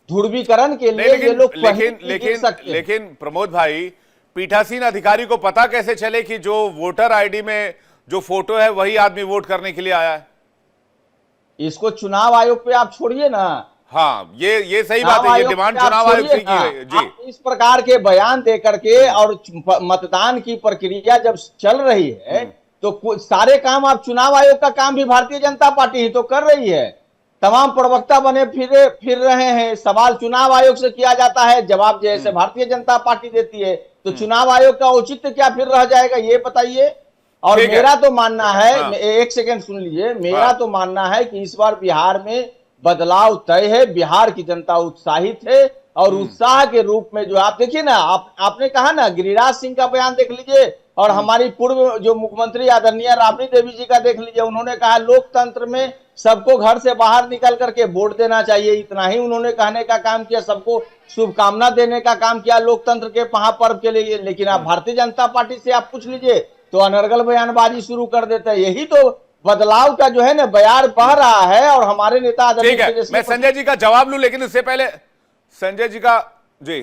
ध्रुवीकरण के लिए ये लोग। लेकिन प्रमोद भाई, पीठासीन अधिकारी को पता कैसे चले कि जो वोटर आईडी में जो फोटो है वही आदमी वोट करने के लिए आया है? इसको चुनाव आयोग पे आप छोड़िए ना। हाँ, ये सही बात है, ये डिमांड चुनाव आयोग से की गई जी। इस प्रकार के बयान दे करके, और मतदान की प्रक्रिया जब चल रही है, तो सारे काम आप चुनाव आयोग का काम भी भारतीय जनता पार्टी ही तो कर रही है। तमाम प्रवक्ता बने फिर रहे हैं, सवाल चुनाव आयोग से किया जाता है, जवाब जैसे भारतीय जनता पार्टी देती है, तो चुनाव आयोग का औचित्य क्या फिर रह जाएगा, ये बताइए। और मेरा तो मानना है, एक सेकंड सुन लीजिए, मेरा तो मानना है कि इस बार बिहार में बदलाव तय है, बिहार की जनता उत्साहित है, और उत्साह के रूप में जो आप देखिए ना, आपने कहा ना, गिरिराज सिंह का बयान देख लीजिए, और हमारी पूर्व जो मुख्यमंत्री आदरणीय राबड़ी देवी जी का देख लीजिए। उन्होंने कहा लोकतंत्र में सबको घर से बाहर निकल करके वोट देना चाहिए, इतना ही उन्होंने कहने का काम किया, सबको शुभकामना देने का काम किया लोकतंत्र के महापर्व के लिए। लेकिन आप भारतीय जनता पार्टी से आप पूछ लीजिए तो अनर्गल बयानबाजी शुरू कर देते हैं। यही तो बदलाव का जो है ना बयार बह रहा है, और हमारे नेता। ठीक है, मैं संजय जी का जवाब लूं, लेकिन उससे पहले संजय जी का जी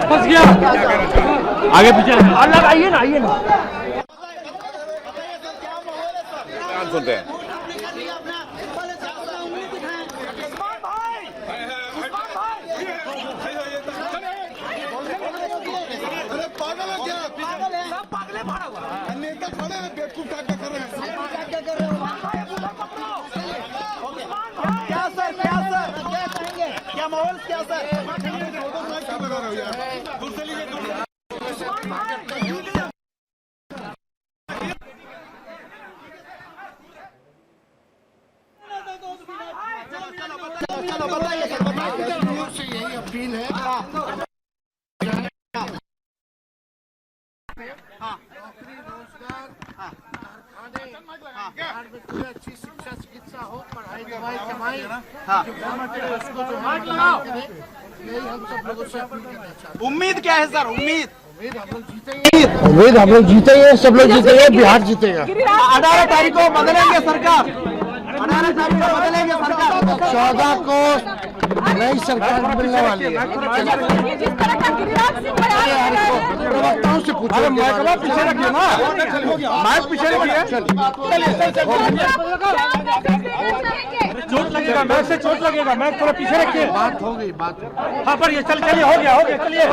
फंस गया, आगे पीछे अलग आइए ना, आइए ना, सुनते हैं। नेता खड़े हैं, बेवकूफ क्या कर रहे हैं? क्या सर, क्या कहेंगे, क्या माहौल, क्या सर? लगा रहे हो यार, दूर से लीजिए, दूर से। चलो बताइए सर, बताइए। यही अपील है। हाँ, नौकरी रोजगार उम्मीद क्या है सर? उम्मीद उम्मीद हम लोग जीतेंगे, सब लोग जीतेंगे, बिहार जीतेगा। 18 तारीख को बदलेंगे सरकार, 18 तारीख को बदलेंगे सरकार, 14 को नई सरकार मिलने वाली है। प्रवक्ताओं से पूछो। पीछे रखिए ना, माइक पीछे रखिए। चोट लगेगा, मैच से चोट लगेगा, मैच थोड़ा पीछे रखिए। बात हो गई, बात हाँ पर ये चलिए, हो गया, चलिए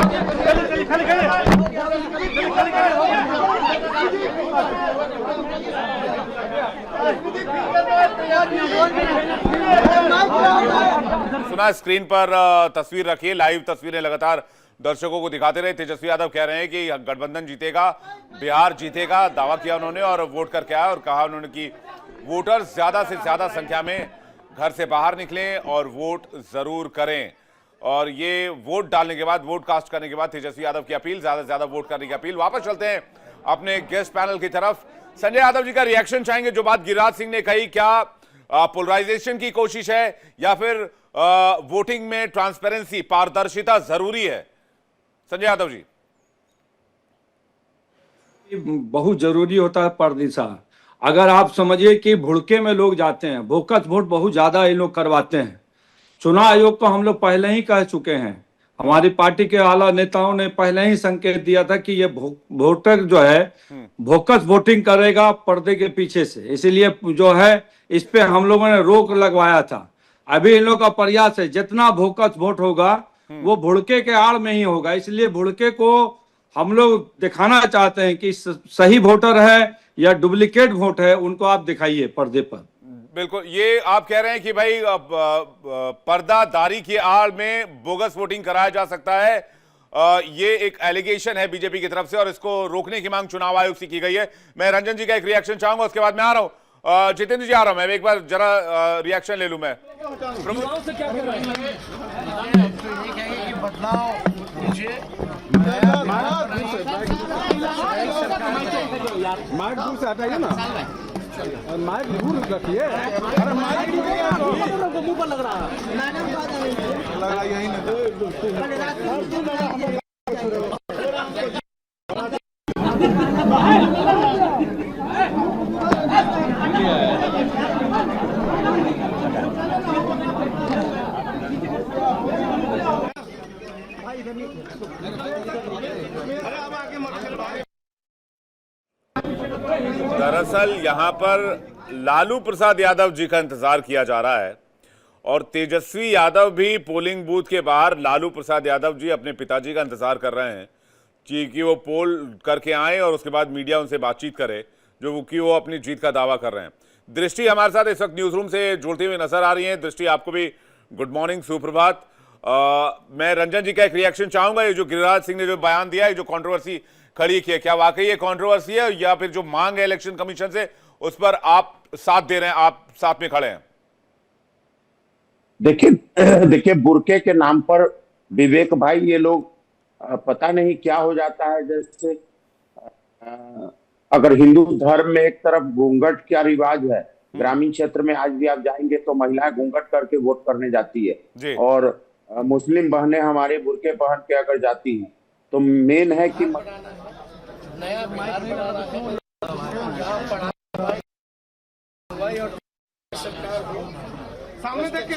सुना स्क्रीन पर तस्वीर रखिए, लाइव तस्वीरें लगातार दर्शकों को दिखाते रहे। तेजस्वी यादव कह रहे हैं कि गठबंधन जीतेगा, बिहार जीतेगा, दावा किया उन्होंने और वोट करके आया और कहा उन्होंने कि वोटर ज्यादा से ज्यादा संख्या में घर से बाहर निकलें और वोट जरूर करें। और ये वोट डालने के बाद, वोट कास्ट करने के बाद तेजस्वी यादव की अपील, ज्यादा से ज्यादा वोट करने की अपील। वापस चलते हैं अपने गेस्ट पैनल की तरफ। संजय यादव जी का रिएक्शन चाहेंगे जो बात गिरिराज सिंह ने कही। क्या पोलराइजेशन की कोशिश है या फिर वोटिंग में ट्रांसपेरेंसी, पारदर्शिता जरूरी है? संजय यादव जी। बहुत जरूरी होता है पारदर्शिता। अगर आप समझिए कि भुड़के में लोग जाते हैं, बोकस वोट बहुत ज्यादा ये लोग करवाते हैं। चुनाव आयोग को हम लोग पहले ही कह चुके हैं, हमारी पार्टी के आला नेताओं ने पहले ही संकेत दिया था कि ये वोटर जो है बोकस वोटिंग करेगा पर्दे के पीछे से, इसीलिए जो है इस पे हम लोगों ने रोक लगवाया था। अभी इन लोगों का प्रयास है जितना बोकस वोट होगा वो भुड़के के आड़ में ही होगा, इसलिए भुड़के को हम लोग दिखाना चाहते हैं कि सही वोटर है या डुप्लीकेट वोट है, उनको आप दिखाइए पर्दे पर। बिल्कुल, ये आप कह रहे हैं कि भाई पर्दादारी की आड़ में बोगस वोटिंग कराया जा सकता है। ये एक एलिगेशन है बीजेपी की तरफ से और इसको रोकने की मांग चुनाव आयोग से की गई है। मैं रंजन जी का एक रिएक्शन चाहूंगा, उसके बाद मैं आ रहा हूं। जितेंद्र जी आ रहा हूं, मैं एक बार जरा रिएक्शन ले लूं। मैं माइक दूर से हटाइए ना, माइक दूर रखिए। अरे माइक मुंह पर लग रहा है, लगा यही दरअसल यहां पर लालू प्रसाद यादव जी का इंतजार किया जा रहा है और तेजस्वी यादव भी पोलिंग बूथ के बाहर लालू प्रसाद यादव जी अपने पिताजी का इंतजार कर रहे हैं कि वो पोल करके आए और उसके बाद मीडिया उनसे बातचीत करे, जो कि वो अपनी जीत का दावा कर रहे हैं। दृष्टि हमारे साथ इस वक्त न्यूज रूम से जुड़ती हुई नजर आ रही है। दृष्टि, आपको भी गुड मॉर्निंग, सुप्रभात। मैं रंजन जी का एक रिएक्शन चाहूंगा। ये जो गिरिराज सिंह ने जो बयान दिया है, जो कंट्रोवर्सी खड़ी की है, क्या वाकई ये कंट्रोवर्सी है या फिर जो मांग है इलेक्शन कमीशन से उस पर आप साथ दे रहे हैं, आप साथ में खड़े हैं? देखिए बुरके के नाम पर विवेक भाई, ये लोग पता नहीं क्या हो जाता है। जैसे अगर हिंदू धर्म में एक तरफ घूंघट का रिवाज है, ग्रामीण क्षेत्र में आज भी आप जाएंगे तो महिलाएं घूंघट करके वोट करने जाती है और मुस्लिम बहनें हमारे बुरके पहन के अगर जाती हैं तो मेन है कि सामने देख के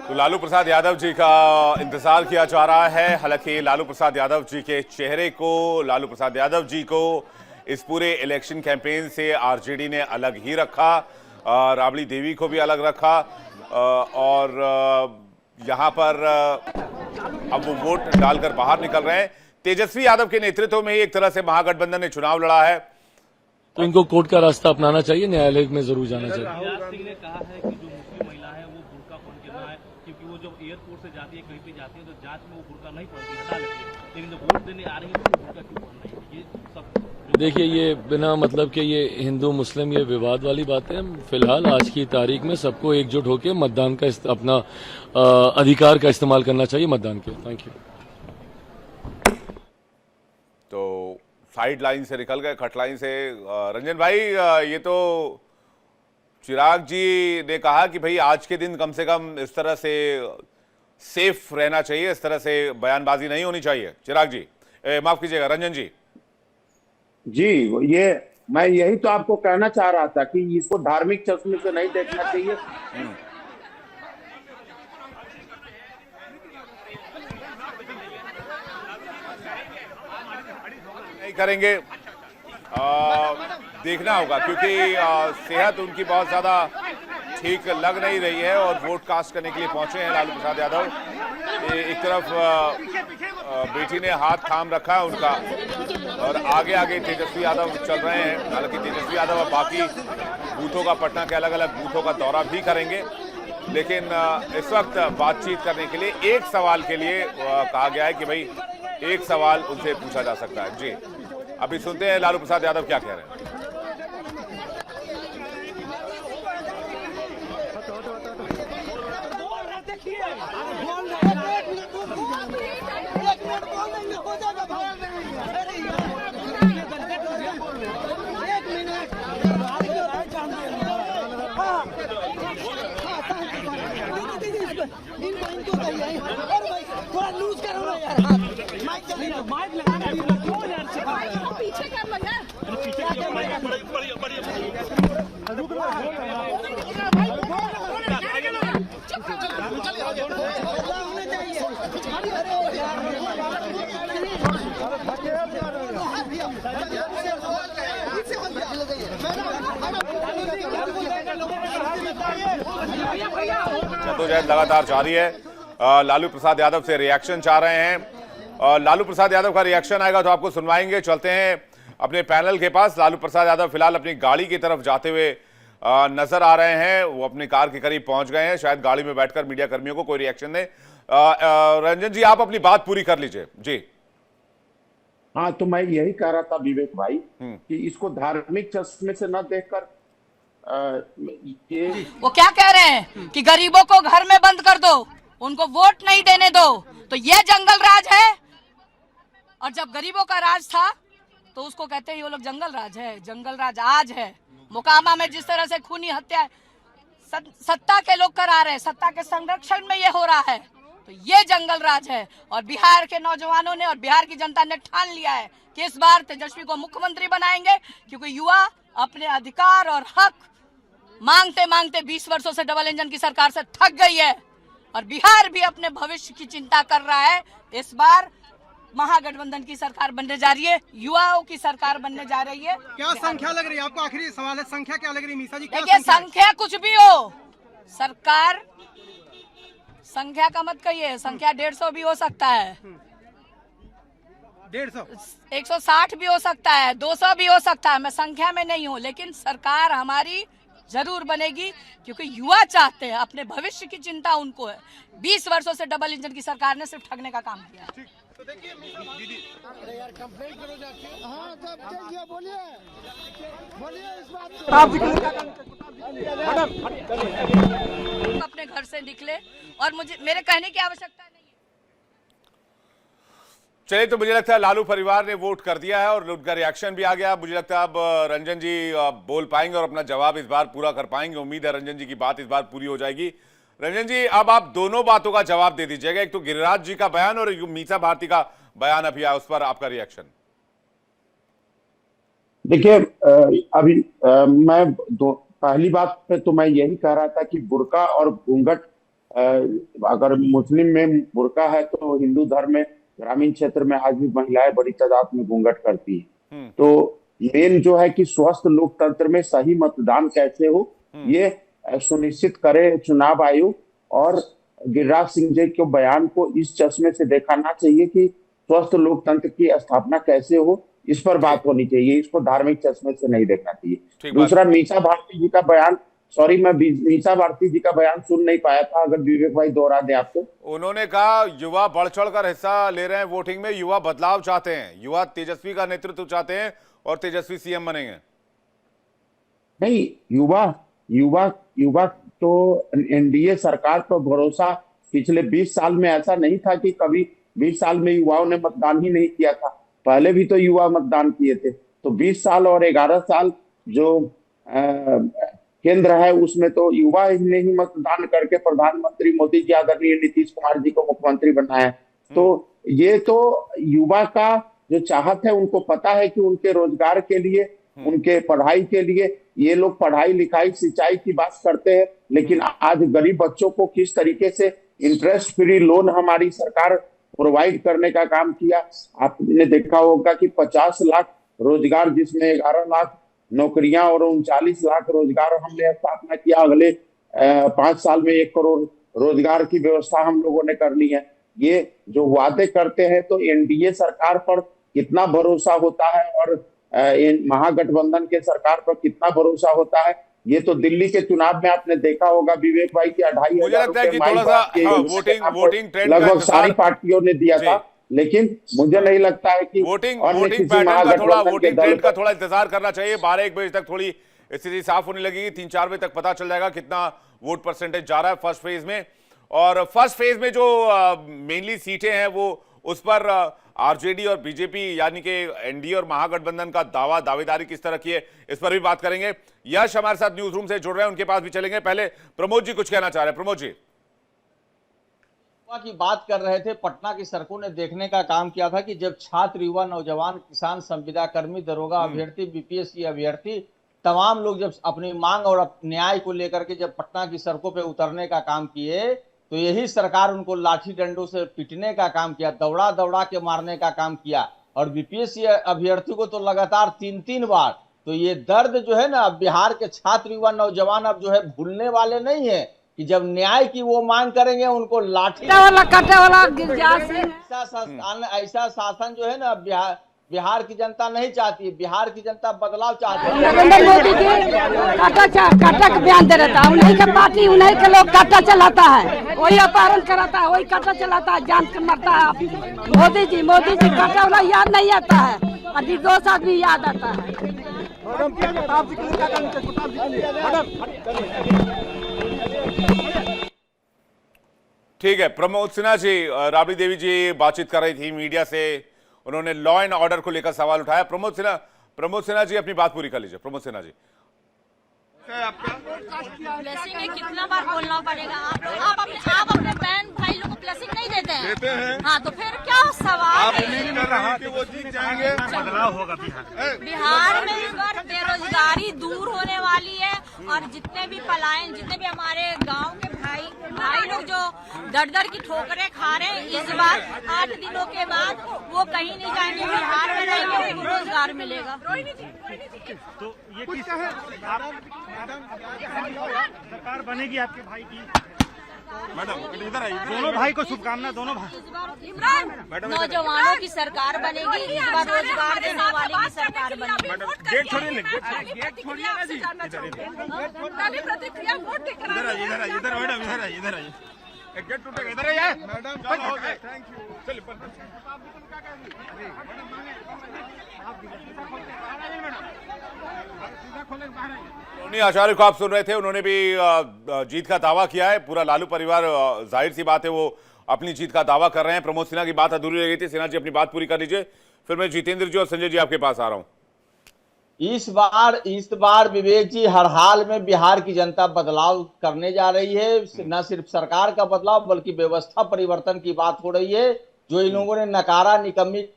तो लालू प्रसाद यादव जी का इंतजार किया जा रहा है। हालांकि लालू प्रसाद यादव जी के चेहरे को, लालू प्रसाद यादव जी को इस पूरे इलेक्शन कैंपेन से आरजेडी ने अलग ही रखा, राबड़ी देवी को भी अलग रखा, और यहां पर अब वो वोट डालकर बाहर निकल रहे हैं। तेजस्वी यादव के नेतृत्व में ही एक तरह से महागठबंधन ने चुनाव लड़ा है, तो इनको कोर्ट का रास्ता अपनाना चाहिए, न्यायालय में जरूर जाना चाहिए। राज सिंह ने कहा है कि जो मुस्लिम महिला है वो बुर्का पहन के ना है, क्योंकि वो जब एयरपोर्ट से जाती है, कहीं पे जाती है तो जांच में वो बुर्का नहीं पहनती, हटा लेती है, लेकिन जब वोट देने आ रही है तो बुर्का क्यों पहन रही है? ये सब देखिए, ये बिना मतलब के ये हिंदू मुस्लिम ये विवाद वाली बातें हैं। फिलहाल आज की तारीख में सबको एकजुट होकर मतदान का अपना अधिकार का इस्तेमाल करना चाहिए मतदान के। Thank you. तो साइड लाइन से निकल गए, कट लाइन से। रंजन भाई, ये तो चिराग जी ने कहा कि भाई आज के दिन कम से कम इस तरह से सेफ रहना चाहिए, इस तरह से बयानबाजी नहीं होनी चाहिए। चिराग जी, माफ कीजिएगा, रंजन जी। जी, ये मैं यही तो आपको कहना चाह रहा था कि इसको धार्मिक चश्मे से नहीं देखना चाहिए। नहीं करेंगे, देखना होगा, क्योंकि सेहत उनकी बहुत ज्यादा ठीक लग नहीं रही है और वोट कास्ट करने के लिए पहुंचे हैं लालू प्रसाद यादव। एक तरफ बेटी ने हाथ थाम रखा है उनका और आगे आगे तेजस्वी यादव चल रहे हैं। हालांकि तेजस्वी यादव अब बाकी बूथों का, पटना के अलग अलग बूथों का दौरा भी करेंगे, लेकिन इस वक्त बातचीत करने के लिए एक सवाल के लिए कहा गया है कि भाई एक सवाल उनसे पूछा जा सकता है। जी, अभी सुनते हैं लालू प्रसाद यादव क्या कह रहे हैं। थोड़ा लूज करो ना यार, माइक लगाना क्यों यार, पीछे कर लो यार, पीछे जद्दोजहद लगातार जारी है। लालू प्रसाद यादव से रिएक्शन चाह रहे हैं। लालू प्रसाद यादव का रिएक्शन आएगा तो आपको सुनवाएंगे। चलते हैं अपने पैनल के पास। लालू प्रसाद यादव फिलहाल अपनी गाड़ी की तरफ जाते हुए नजर आ रहे हैं। वो अपनी कार के करीब पहुंच गए हैं, शायद गाड़ी में बैठकर मीडिया कर्मियों को कोई रिएक्शन दे। रंजन जी, आप अपनी बात पूरी कर लीजिए। जी हाँ, तो मैं यही कह रहा था विवेक भाई कि इसको धार्मिक चश्मे से न देखकर ये वो क्या कह रहे हैं कि गरीबों को घर में बंद कर दो, उनको वोट नहीं देने दो, तो ये जंगल राज है। और जब गरीबों का राज था तो उसको कहते हैं वो लोग जंगल राज है। जंगल राज आज है। मोकामा में जिस तरह से खूनी हत्या सत्ता के लोग करा रहे हैं, सत्ता के संरक्षण में ये हो रहा है, तो ये जंगल राज है। और बिहार के नौजवानों ने और बिहार की जनता ने ठान लिया है कि इस बार तेजस्वी को मुख्यमंत्री बनाएंगे, क्योंकि युवा अपने अधिकार और हक मांगते मांगते 20 वर्षों से डबल इंजन की सरकार से थक गई है और बिहार भी अपने भविष्य की चिंता कर रहा है। इस बार महागठबंधन की सरकार बनने जा रही है, युवाओं की सरकार बनने जा रही है। क्या संख्या लग रही है आपको? आखिरी सवाल है, संख्या क्या लग रही है मीसा जी? देखिए, संख्या कुछ भी हो, सरकार संख्या का मत कहिए, संख्या 150 भी हो सकता है, 150 160 भी हो सकता है, 200 भी हो सकता है। मैं संख्या में नहीं हूँ, लेकिन सरकार हमारी जरूर बनेगी, क्योंकि युवा चाहते हैं, अपने भविष्य की चिंता उनको है। 20 वर्षों से डबल इंजन की सरकार ने सिर्फ ठगने का काम किया है। तो देखिए दीदी, अरे यार कंप्लेंट करो जाके। हाँ, तब बोलिए इस बात को। अपने घर से निकले और मुझे मेरे कहने की आवश्यकता नहीं है। चलिए, तो मुझे लगता है लालू परिवार ने वोट कर दिया है और उनका रिएक्शन भी आ गया। मुझे लगता है अब रंजन जी बोल पाएंगे और अपना जवाब इस बार पूरा कर पाएंगे। उम्मीद है रंजन जी की बात इस बार पूरी हो जाएगी। रंजन जी, अब आप दोनों बातों का जवाब दे दीजिएगा, एक तो गिरिराज जी का बयान और मीसा भारती का बयान अभी आया, उस पर आपका रिएक्शन। देखिए, अभी मैं पहली बात पे तो मैं यही कह रहा था कि बुर्का और घूंघट, अगर मुस्लिम में बुर्का है तो हिंदू धर्म में ग्रामीण क्षेत्र में आज भी महिलाएं बड़ी तादाद में घूंघट करती हैं। तो मेन जो है कि स्वस्थ लोकतंत्र में सही मतदान कैसे हो, ये सुनिश्चित करे चुनाव आयोग। और गिरिराज सिंह जी के बयान को इस चश्मे से देखना चाहिए कि स्वस्थ लोकतंत्र की स्थापना कैसे हो, इस पर बात होनी चाहिए, इसको धार्मिक चश्मे से नहीं देखना चाहिए। दूसरा, मीसा भारती जी का बयान, सॉरी मैं मीसा भारती जी का बयान सुन नहीं पाया था, अगर विवेक भाई दोहरा दे आपको। उन्होंने कहा युवा बढ़ चढ़कर हिस्सा ले रहे हैं वोटिंग में, युवा बदलाव चाहते हैं, युवा तेजस्वी का नेतृत्व चाहते हैं और तेजस्वी सीएम बनेंगे। नहीं, युवा तो एनडीए सरकार पर भरोसा पिछले 20 साल में ऐसा नहीं था कि कभी 20 साल में युवाओं ने मतदान ही नहीं किया था, पहले भी तो युवा मतदान किए थे। तो 20 साल और 11 साल जो केंद्र है उसमें तो युवा ने ही मतदान करके प्रधानमंत्री मोदी जी, आदरणीय नीतीश कुमार जी को मुख्यमंत्री बनाया। तो ये तो युवा का जो चाहत है, उनको पता है कि उनके रोजगार के लिए, उनके पढ़ाई के लिए ये लोग पढ़ाई लिखाई सिंचाई की बात करते हैं, लेकिन आज गरीब बच्चों को किस तरीके से इंटरेस्ट फ्री लोन हमारी सरकार प्रोवाइड करने का काम किया। आपने देखा होगा कि 50 लाख रोजगार, जिसमें 11 लाख नौकरियां और 39 लाख रोजगार हमने स्थापना किया। अगले 5 साल में 1 करोड़ रोजगार की व्यवस्था हम लोगों ने करनी है। ये जो वादे करते हैं, तो एनडीए सरकार पर कितना भरोसा होता है और महागठबंधन के सरकार पर कितना भरोसा होता है, ये तो दिल्ली के चुनाव में आपने देखा होगा विवेक भाई की 2,500 मुझे लगता है कि थोड़ा सा वोटिंग ट्रेंड लगभग सारी पार्टियों ने दिया था, लेकिन मुझे नहीं लगता है कि वोटिंग ट्रेंड का थोड़ा इंतजार करना चाहिए। 12-1 बजे तक थोड़ी स्थिति साफ होने लगेगी, 3-4 बजे तक पता चल जाएगा कितना वोट परसेंटेज जा रहा है फर्स्ट फेज में। और फर्स्ट फेज में जो मेनली सीटें हैं वो उस पर आरजेडी और बीजेपी यानी कि एनडीए और महागठबंधन का दावेदारी किस तरह की है, इस पर भी बात करेंगे। यश हमारे साथ न्यूज रूम से जुड़ रहे हैं, उनके पास भी चलेंगे। पहले प्रमोद जी कुछ कहना चाह रहे हैं। प्रमोद जी की बात कर रहे थे, पटना की सड़कों ने देखने का काम किया था कि जब छात्र, युवा, नौजवान, किसान, संविदा कर्मी, दरोगा अभ्यर्थी, बीपीएससी अभ्यर्थी, तमाम लोग जब अपनी मांग और न्याय को लेकर के जब पटना की सड़कों पे उतरने का काम किए, तो यही सरकार उनको लाठी डंडों से पीटने का काम किया, दौड़ा दौड़ा के मारने का काम किया। और बीपीएससी अभ्यर्थी को तो लगातार 3-3 बार। तो ये दर्द जो है ना, बिहार के छात्र, युवा, नौजवान अब जो है भूलने वाले नहीं है कि जब न्याय की वो मांग करेंगे उनको लाठी वाला काटे वाला ऐसा शासन जो है ना बिहार की जनता नहीं चाहती है। बिहार की जनता बदलाव चाहती है। नरेंद्र मोदी जी काटा का बयान दे रहता है, उन्हीं के पार्टी, उन्हीं के लोग काटा चलाता है, वही अपहरण कराता है, वही काटा चलाता है, जान के मरता है। मोदी जी काटा वाला याद नहीं आता है, और निर्दोष आदमी याद आता है। ठीक है, प्रमोद सिन्हा जी, राबड़ी देवी जी बातचीत कर रही थी मीडिया से, उन्होंने लॉ एंड ऑर्डर को लेकर सवाल उठाया। प्रमोद सिन्हा जी अपनी बात पूरी कर लीजिए। प्रमोद सिन्हा जी, ब्लेसिंग में कितना बार बोलना पड़ेगा? आप अपने बहन भाई लोग को ब्लेसिंग नहीं देते हैं? हाँ, तो फिर क्या सवाल है? कि वो जीत जाएंगे, बदलाव होगा बिहार में। इस बार बेरोजगारी दूर होने वाली है, और जितने भी पलायन, जितने भी हमारे गांव के भाई लोग जो दर की ठोकरें खा रहे हैं, इस बार 8 दिनों के बाद वो कहीं नहीं जाएंगे, बिहार में रहेंगे, उनको रोजगार मिलेगा। तो ये किस सरकार बनेगी आपके भाई की? मैडम इधर आइए, दोनों भाई को शुभकामना। दोनों भाई नौजवानों की सरकार बनेगी, इस बार रोजगार देने वाली की सरकार बनेगी। गेट छोड़िए, गेट छोड़िए ना जी, इधर मैडम, इधर आइए, एक गेट टूटेगा, इधर आइए मैडम। थैंक यू, चलिए टोनी आचार्य को आप सुन रहे थे, उन्होंने भी जीत का दावा किया है। पूरा लालू परिवार, जाहिर सी बात है, वो अपनी जीत का दावा कर रहे हैं। प्रमोद सिन्हा की बात अधूरी रह गई थी। सिन्हा जी अपनी बात पूरी कर लीजिए, फिर मैं जितेंद्र जी और संजय जी आपके पास आ रहा हूं। इस बार विवेक जी, हर हाल में बिहार की जनता बदलाव करने जा रही है। न सिर्फ सरकार का बदलाव, बल्कि व्यवस्था परिवर्तन की बात हो रही है। जो इन लोगों ने नकारा, निकम्मी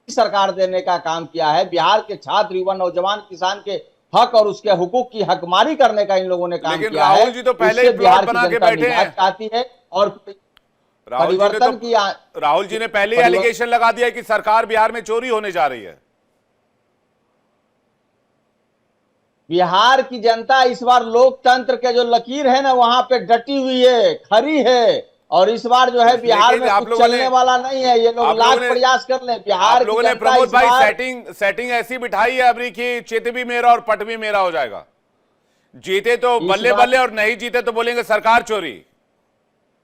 सरकार देने का काम किया है, बिहार के छात्र, युवा, नौजवान, किसान के हक और उसके हुकूक की हकमारी करने का इन लोगों ने काम किया है। राहुल जी तो पहले ही प्लॉट बना के बैठे हैं। चाहती है और परिवर्तन की राहुल जी ने पहले एलिगेशन लगा दिया कि सरकार बिहार में चोरी होने जा रही है। बिहार की जनता इस बार लोकतंत्र के जो लकीर है ना वहां पे डटी हुई है, खरी है, और इस बार जो है बिहार में कुछ चलने वाला नहीं है। ये लोग लाख प्रयास कर ले, बिहार लोगों ने प्रमोद भाई सेटिंग ऐसी बिठाई है अभी कि चित भी मेरा और पट भी मेरा हो जाएगा। जीते तो बल्ले बल्ले और नहीं जीते तो बोलेंगे सरकार चोरी।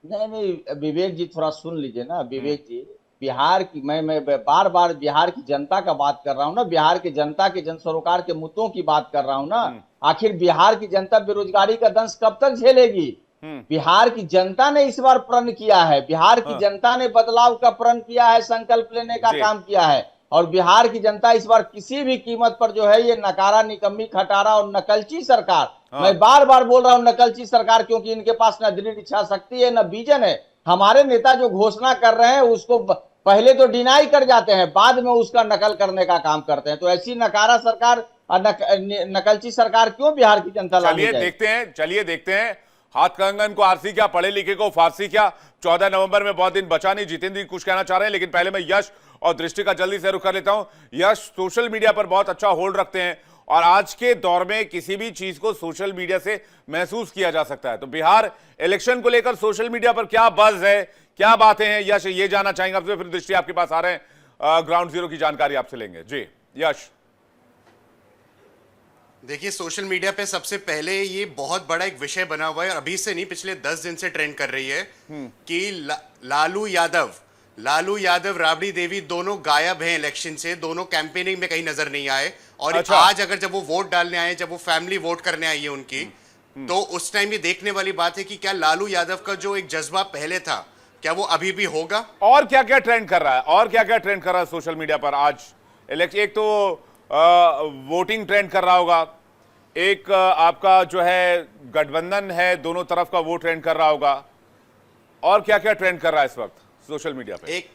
नहीं विवेक जी थोड़ा सुन लीजिए ना। विवेक जी, बिहार की मैं बार बार बिहार की जनता का बात कर रहा हूं ना, बिहार की जनता के जन सरोकार के मुद्दों की बात कर रहा हूं ना। आखिर बिहार की जनता बेरोजगारी का दंश कब तक झेलेगी? बिहार की जनता ने इस बार प्रण किया है, बिहार की जनता ने बदलाव का प्रण किया है, संकल्प लेने का काम किया है। और बिहार की जनता इस बार किसी भी कीमत पर जो है ये नकारा, निकम्मी, खटारा और नकलची सरकार, मैं बार बार बोल रहा हूं नकलची सरकार, क्योंकि इनके पास न दृढ़ इच्छा शक्ति है न विजन है। हमारे नेता जो घोषणा कर रहे हैं उसको पहले तो डिनाई कर जाते हैं, बाद में उसका नकल करने का काम करते हैं। तो ऐसी नकारा सरकार, नकलची सरकार क्यों बिहार की जनता लानी चाहिए? चलिए देखते हैं हाथ कंगन को आरसी क्या, पढ़े लिखे को फारसी क्या। 14 नवंबर में बहुत दिन बचा नहीं। जितेंद्र जी कुछ कहना चाह रहे हैं, लेकिन पहले मैं यश और दृष्टि का जल्दी से रुख कर लेता हूं। यश सोशल मीडिया पर बहुत अच्छा होल्ड रखते हैं और आज के दौर में किसी भी चीज को सोशल मीडिया से महसूस किया जा सकता है। तो बिहार इलेक्शन को लेकर सोशल मीडिया पर क्या बज़ है, क्या बातें हैं, यश ये जानना चाहेंगे आपसे। फिर दृष्टि आपके पास आ रहे हैं, ग्राउंड जीरो की जानकारी आपसे लेंगे। जी यश। देखिए, सोशल मीडिया पे सबसे पहले ये बहुत बड़ा एक विषय बना हुआ है और अभी से नहीं, पिछले 10 दिन से ट्रेंड कर रही है कि लालू यादव, राबड़ी देवी दोनों गायब हैं इलेक्शन से, दोनों कैंपेनिंग में कहीं नजर नहीं आए। और आज अगर जब वो वोट डालने आए, जब वो फैमिली वोट करने आई है उनकी, तो उस टाइम ये देखने वाली बात है कि क्या लालू यादव का जो एक जज्बा पहले था, क्या वो अभी भी होगा? और क्या क्या ट्रेंड कर रहा है, और क्या क्या ट्रेंड कर रहा है सोशल मीडिया पर आज इलेक्शन? एक तो वोटिंग ट्रेंड कर रहा होगा, एक आपका जो है गठबंधन है, दोनों तरफ का वो ट्रेंड कर रहा होगा, और क्या क्या ट्रेंड कर रहा है इस वक्त सोशल मीडिया पे? एक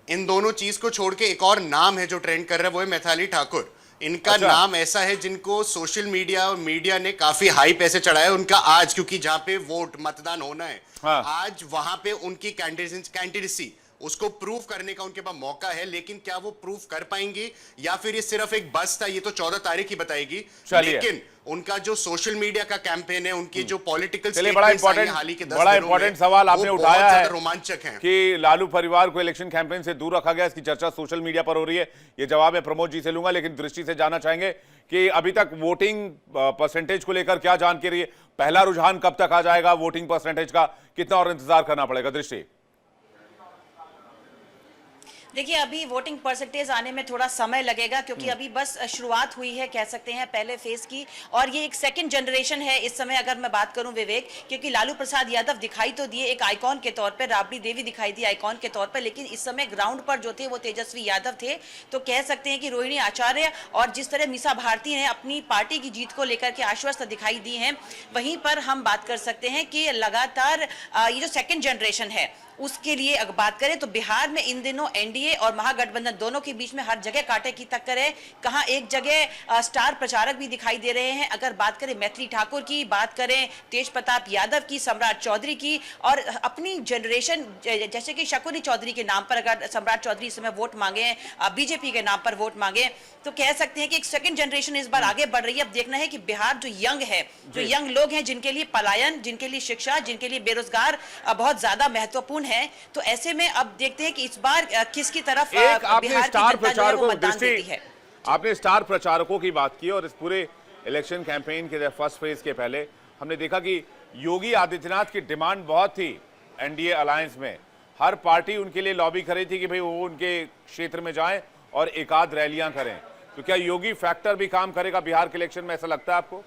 इन दोनों चीज को छोड़ के एक और नाम है जो ट्रेंड कर रहा है, वो है मैथिली ठाकुर। इनका नाम ऐसा है जिनको सोशल मीडिया और मीडिया ने काफी हाई पैसे चढ़ाया उनका आज, क्योंकि जहां पे वोट मतदान होना है आज वहां पे उनकी कैंडिडेसी उसको प्रूव करने का उनके पास मौका है। लेकिन क्या वो प्रूव कर पाएंगे या फिर ये सिर्फ एक बस था, ये तो 14 तारीख ही बताएगी। लेकिन उनका जो सोशल मीडिया का कैंपेन है, उनकी जो पॉलिटिकल बड़ा इंपॉर्टेंट सवाल आपने उठाया है, रोमांचक है कि लालू परिवार को इलेक्शन कैंपेन से दूर रखा गया, इसकी चर्चा सोशल मीडिया पर हो रही है। ये जवाब मैं प्रमोद जी से लूंगा, लेकिन दृष्टि से जानना चाहेंगे कि अभी तक वोटिंग परसेंटेज को लेकर क्या जानकारी है? पहला रुझान कब तक आ जाएगा वोटिंग परसेंटेज का? कितना और इंतजार करना पड़ेगा? दृष्टि। देखिए, अभी वोटिंग परसेंटेज आने में थोड़ा समय लगेगा, क्योंकि अभी बस शुरुआत हुई है कह सकते हैं पहले फेज की, और ये एक सेकंड जनरेशन है इस समय अगर मैं बात करूं विवेक, क्योंकि लालू प्रसाद यादव दिखाई तो दिए एक आइकॉन के तौर पर, राबड़ी देवी दिखाई दी आइकॉन के तौर पर, लेकिन इस समय ग्राउंड पर जो थे वो तेजस्वी यादव थे। तो कह सकते हैं कि रोहिणी आचार्य और जिस तरह मीसा भारती ने अपनी पार्टी की जीत को लेकर के आश्वस्त दिखाई दी हैं, वहीं पर हम बात कर सकते हैं कि लगातार ये जो सेकेंड जनरेशन है उसके लिए अगर बात करें तो बिहार में इन दिनों एनडीए और महागठबंधन दोनों के बीच में हर जगह कांटे की टक्कर है। कहां एक जगह स्टार प्रचारक भी दिखाई दे रहे हैं। अगर बात करें मैथिली ठाकुर की, बात करें तेज प्रताप यादव की, सम्राट चौधरी की, और अपनी जनरेशन जैसे कि शकुनी चौधरी के नाम पर अगर सम्राट चौधरी इस समय वोट मांगे, बीजेपी के नाम पर वोट मांगे, तो कह सकते हैं कि एक सेकंड जनरेशन इस बार आगे बढ़ रही है। अब देखना है कि बिहार जो यंग है, जो यंग लोग हैं, जिनके लिए पलायन, जिनके लिए शिक्षा, जिनके लिए बेरोजगार बहुत ज्यादा महत्वपूर्ण है, तो ऐसे में अब देखते हैं कि इस बार किसकी तरफ आपने स्टार प्रचारकों आपने स्टार प्रचारकों की बात की, और इस पूरे इलेक्शन कैंपेन के फर्स्ट फेज के पहले हमने देखा कि योगी आदित्यनाथ की डिमांड बहुत थी एनडीए अलायंस में। हर पार्टी उनके लिए लॉबी कर रही थी कि भाई वो उनके क्षेत्र में जाएं और एकाध रैलियां करें। तो क्या योगी फैक्टर भी काम करेगा बिहार के इलेक्शन में, ऐसा लगता है आपको?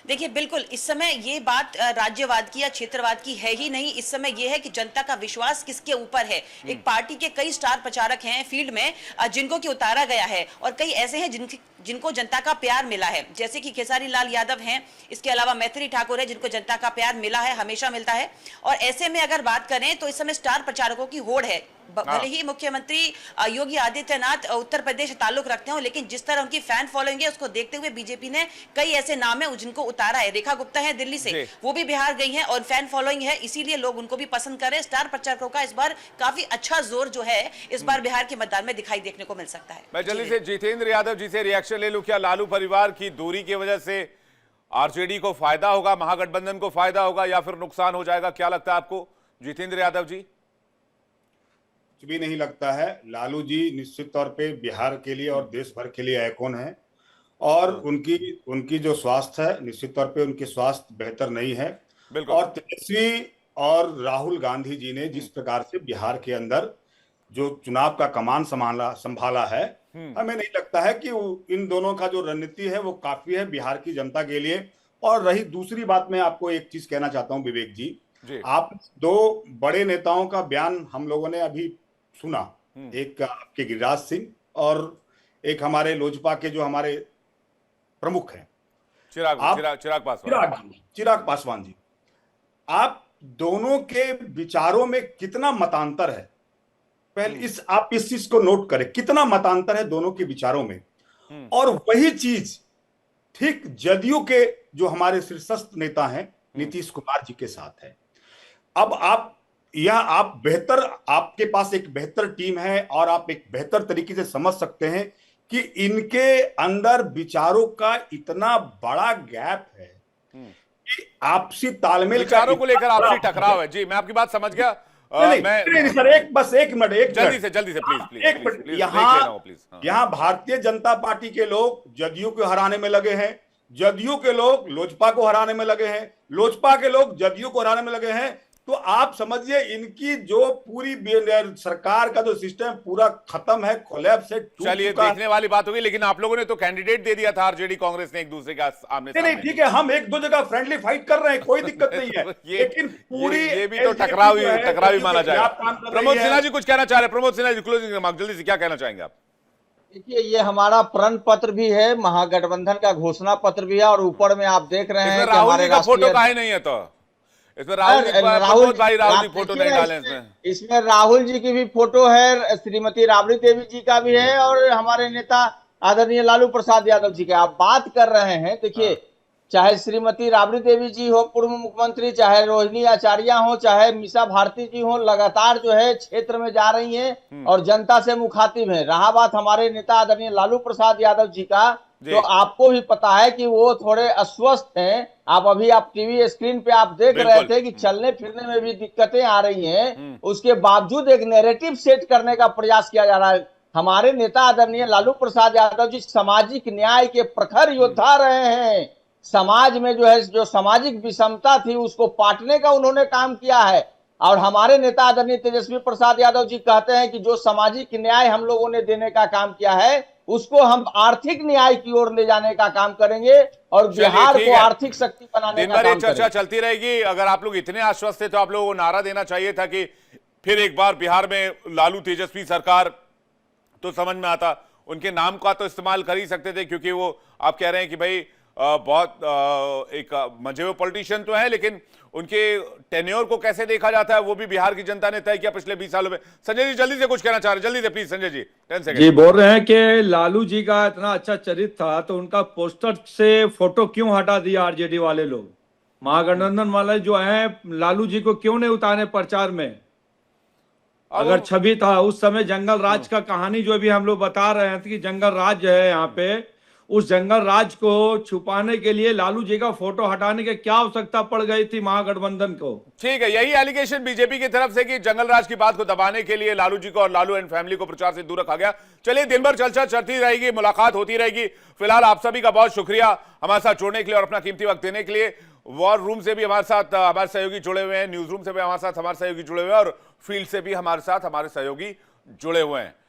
देखिए, बिल्कुल इस समय ये बात राज्यवाद की या क्षेत्रवाद की है ही नहीं। इस समय ये है कि जनता का विश्वास किसके ऊपर है। एक पार्टी के कई स्टार प्रचारक हैं फील्ड में जिनको कि उतारा गया है, और कई ऐसे हैं जिनको जनता का प्यार मिला है, जैसे कि खेसारी लाल यादव हैं, इसके अलावा मैथिली ठाकुर है जिनको जनता का प्यार मिला है, हमेशा मिलता है। और ऐसे में अगर बात करें तो इस समय स्टार प्रचारकों की होड़ है। भले ही मुख्यमंत्री योगी आदित्यनाथ उत्तर प्रदेश से ताल्लुक रखते हो, लेकिन जिस तरह उनकी फैन फॉलोइंग है उसको देखते हुए बीजेपी ने कई ऐसे नाम है जिनको उतारा है। रेखा गुप्ता है दिल्ली से, वो भी बिहार गई हैं और फैन फॉलोइंग है, इसीलिए लोग उनको भी पसंद कर रहे हैं। स्टार प्रचारकों का इस बार काफी अच्छा जोर जो है इस बार बिहार के मतदान में दिखाई देखने को मिल सकता है। मैं जल्दी से जितेंद्र यादव जी से रिएक्शन ले लूं। क्या लालू परिवार की दूरी की वजह से आरजेडी को फायदा होगा, महागठबंधन को फायदा होगा या फिर नुकसान हो जाएगा? क्या लगता है आपको जितेंद्र यादव जी? कुछ भी नहीं लगता है। लालू जी निश्चित तौर पे बिहार के लिए और देश भर के लिए आइकॉन है और उनकी जो स्वास्थ्य है निश्चित तौर पे उनके स्वास्थ्य बेहतर नहीं है। और तेजस्वी और राहुल गांधी जी ने जिस प्रकार से बिहार के अंदर जो चुनाव का कमान संभाला है, हमें नहीं लगता है कि इन दोनों का जो रणनीति है वो काफी है बिहार की जनता के लिए। और रही दूसरी बात, मैं आपको एक चीज कहना चाहता हूं विवेक जी, आप दो बड़े नेताओं का बयान हम लोगों ने अभी सुना, एक आपके गिरिराज सिंह और एक हमारे लोजपा के जो हमारे प्रमुख हैं चिराग पासवान जी। आप दोनों के विचारों में कितना मतांतर है, पहले आप इस चीज को नोट करें, कितना मतांतर है दोनों के विचारों में। और वही चीज ठीक जदयू के जो हमारे शीर्षस्थ नेता हैं नीतीश कुमार जी के साथ है। अब आप बेहतर, आपके पास एक बेहतर टीम है और आप एक बेहतर तरीके से समझ सकते हैं कि इनके अंदर विचारों का इतना बड़ा गैप है कि आपसी तालमेल, विचारों को लेकर आपसी टकराव है। जी मैं आपकी बात समझ गया। नहीं सर, एक मिनट जल्दी से प्लीज यहाँ भारतीय जनता पार्टी के लोग जदयू को हराने में लगे हैं, जदयू के लोग लोजपा को हराने में लगे हैं, लोजपा के लोग जदयू को हराने में लगे हैं। तो आप समझिए इनकी जो पूरी सरकार का जो सिस्टम पूरा खत्म है, कोलैप्स है। चलिए देखने वाली बात होगी, लेकिन आप लोगों ने तो कैंडिडेट दे दिया था आरजेडी कांग्रेस ने एक दूसरे का आमने सामने। नहीं ठीक है, हम एक दो जगह फ्रेंडली फाइट कर रहे हैं, कोई दिक्कत नहीं है। लेकिन पूरी ये भी तो टकराव ही माना जाएगा। प्रमोद सिन्हा जी कुछ कहना चाह रहे हैं? प्रमोद सिन्हा जी क्लोजिंग रिमार्क जल्दी से क्या कहना चाहेंगे आप? देखिए ये हमारा प्रण पत्र भी है, महागठबंधन का घोषणा पत्र भी है और ऊपर में आप देख रहे हैं कि हमारे फोटो काहे नहीं है? तो इसमें राहुल जी फोटो नहीं डाले इसमें राहुल जी की भी फोटो है, श्रीमती राबड़ी देवी जी का भी है और हमारे नेता आदरणीय लालू प्रसाद यादव जी का आप बात कर रहे हैं। देखिए चाहे श्रीमती राबड़ी देवी जी हो पूर्व मुख्यमंत्री, चाहे रोहिणी आचार्य हो, चाहे मीसा भारती जी हो, लगातार जो है क्षेत्र में जा रही हैं और जनता से मुखातिब हैं। रहा बात हमारे नेता आदरणीय लालू प्रसाद यादव जी का, तो आपको भी पता है कि वो थोड़े अस्वस्थ हैं। आप टीवी स्क्रीन पे आप देख रहे थे कि चलने फिरने में भी दिक्कतें आ रही हैं, उसके बावजूद एक नैरेटिव सेट करने का प्रयास किया जा रहा है। हमारे नेता आदरणीय लालू प्रसाद यादव जी सामाजिक न्याय के प्रखर योद्धा रहे हैं। समाज में जो सामाजिक विषमता थी उसको पाटने का उन्होंने काम किया है। और हमारे नेता आदरणीय तेजस्वी प्रसाद यादव जी कहते हैं कि जो सामाजिक न्याय हम लोगों ने देने का काम किया है उसको हम आर्थिक न्याय की ओर ले जाने का काम करेंगे और बिहार को आर्थिक शक्ति बनाने का काम चर्चा चलती रहेगी। अगर आप लोग इतने आश्वस्त थे तो आप लोगों को नारा देना चाहिए था कि फिर एक बार बिहार में लालू तेजस्वी सरकार, तो समझ में आता। उनके नाम का तो इस्तेमाल कर ही सकते थे, क्योंकि वो आप कह रहे हैं कि भाई बहुत एक मंझे हुए पॉलिटिशियन तो है, लेकिन उनके टेन्योर को कैसे देखा जाता है वो भी बिहार की जनता ने तय किया पिछले 20 सालों में। संजय जी जल्दी से कुछ कहना चाह रहे हैं, जल्दी से प्लीज संजय जी 10 सेकंड। जी बोल रहे हैं कि लालू जी का इतना अच्छा चरित्र था तो उनका पोस्टर से फोटो क्यों हटा दिया आरजेडी वाले लोग? महागठबंधन वाले जो हैं लालू जी को क्यों नहीं उतारे प्रचार में? अगर छवि था उस समय जंगल राज का कहानी जो भी हम लोग बता रहे हैं कि जंगल राज है यहाँ पे, उस जंगल राज को छुपाने के लिए लालू जी का फोटो हटाने की क्या आवश्यकता पड़ गई थी महागठबंधन को? ठीक है, यही एलिगेशन बीजेपी की तरफ से कि जंगल राज की बात को दबाने के लिए लालू जी को और लालू एंड फैमिली को प्रचार से दूर रखा गया। चलिए दिन भर चर्चा चलती रहेगी, मुलाकात होती रहेगी। फिलहाल आप सभी का बहुत शुक्रिया हमारे साथ जुड़ने के लिए और अपना कीमती वक्त देने के लिए। वॉर रूम से भी हमारे साथ हमारे सहयोगी जुड़े हुए हैं, न्यूज रूम से भी हमारे साथ हमारे सहयोगी जुड़े हुए हैं और फील्ड से भी हमारे साथ हमारे सहयोगी जुड़े हुए हैं।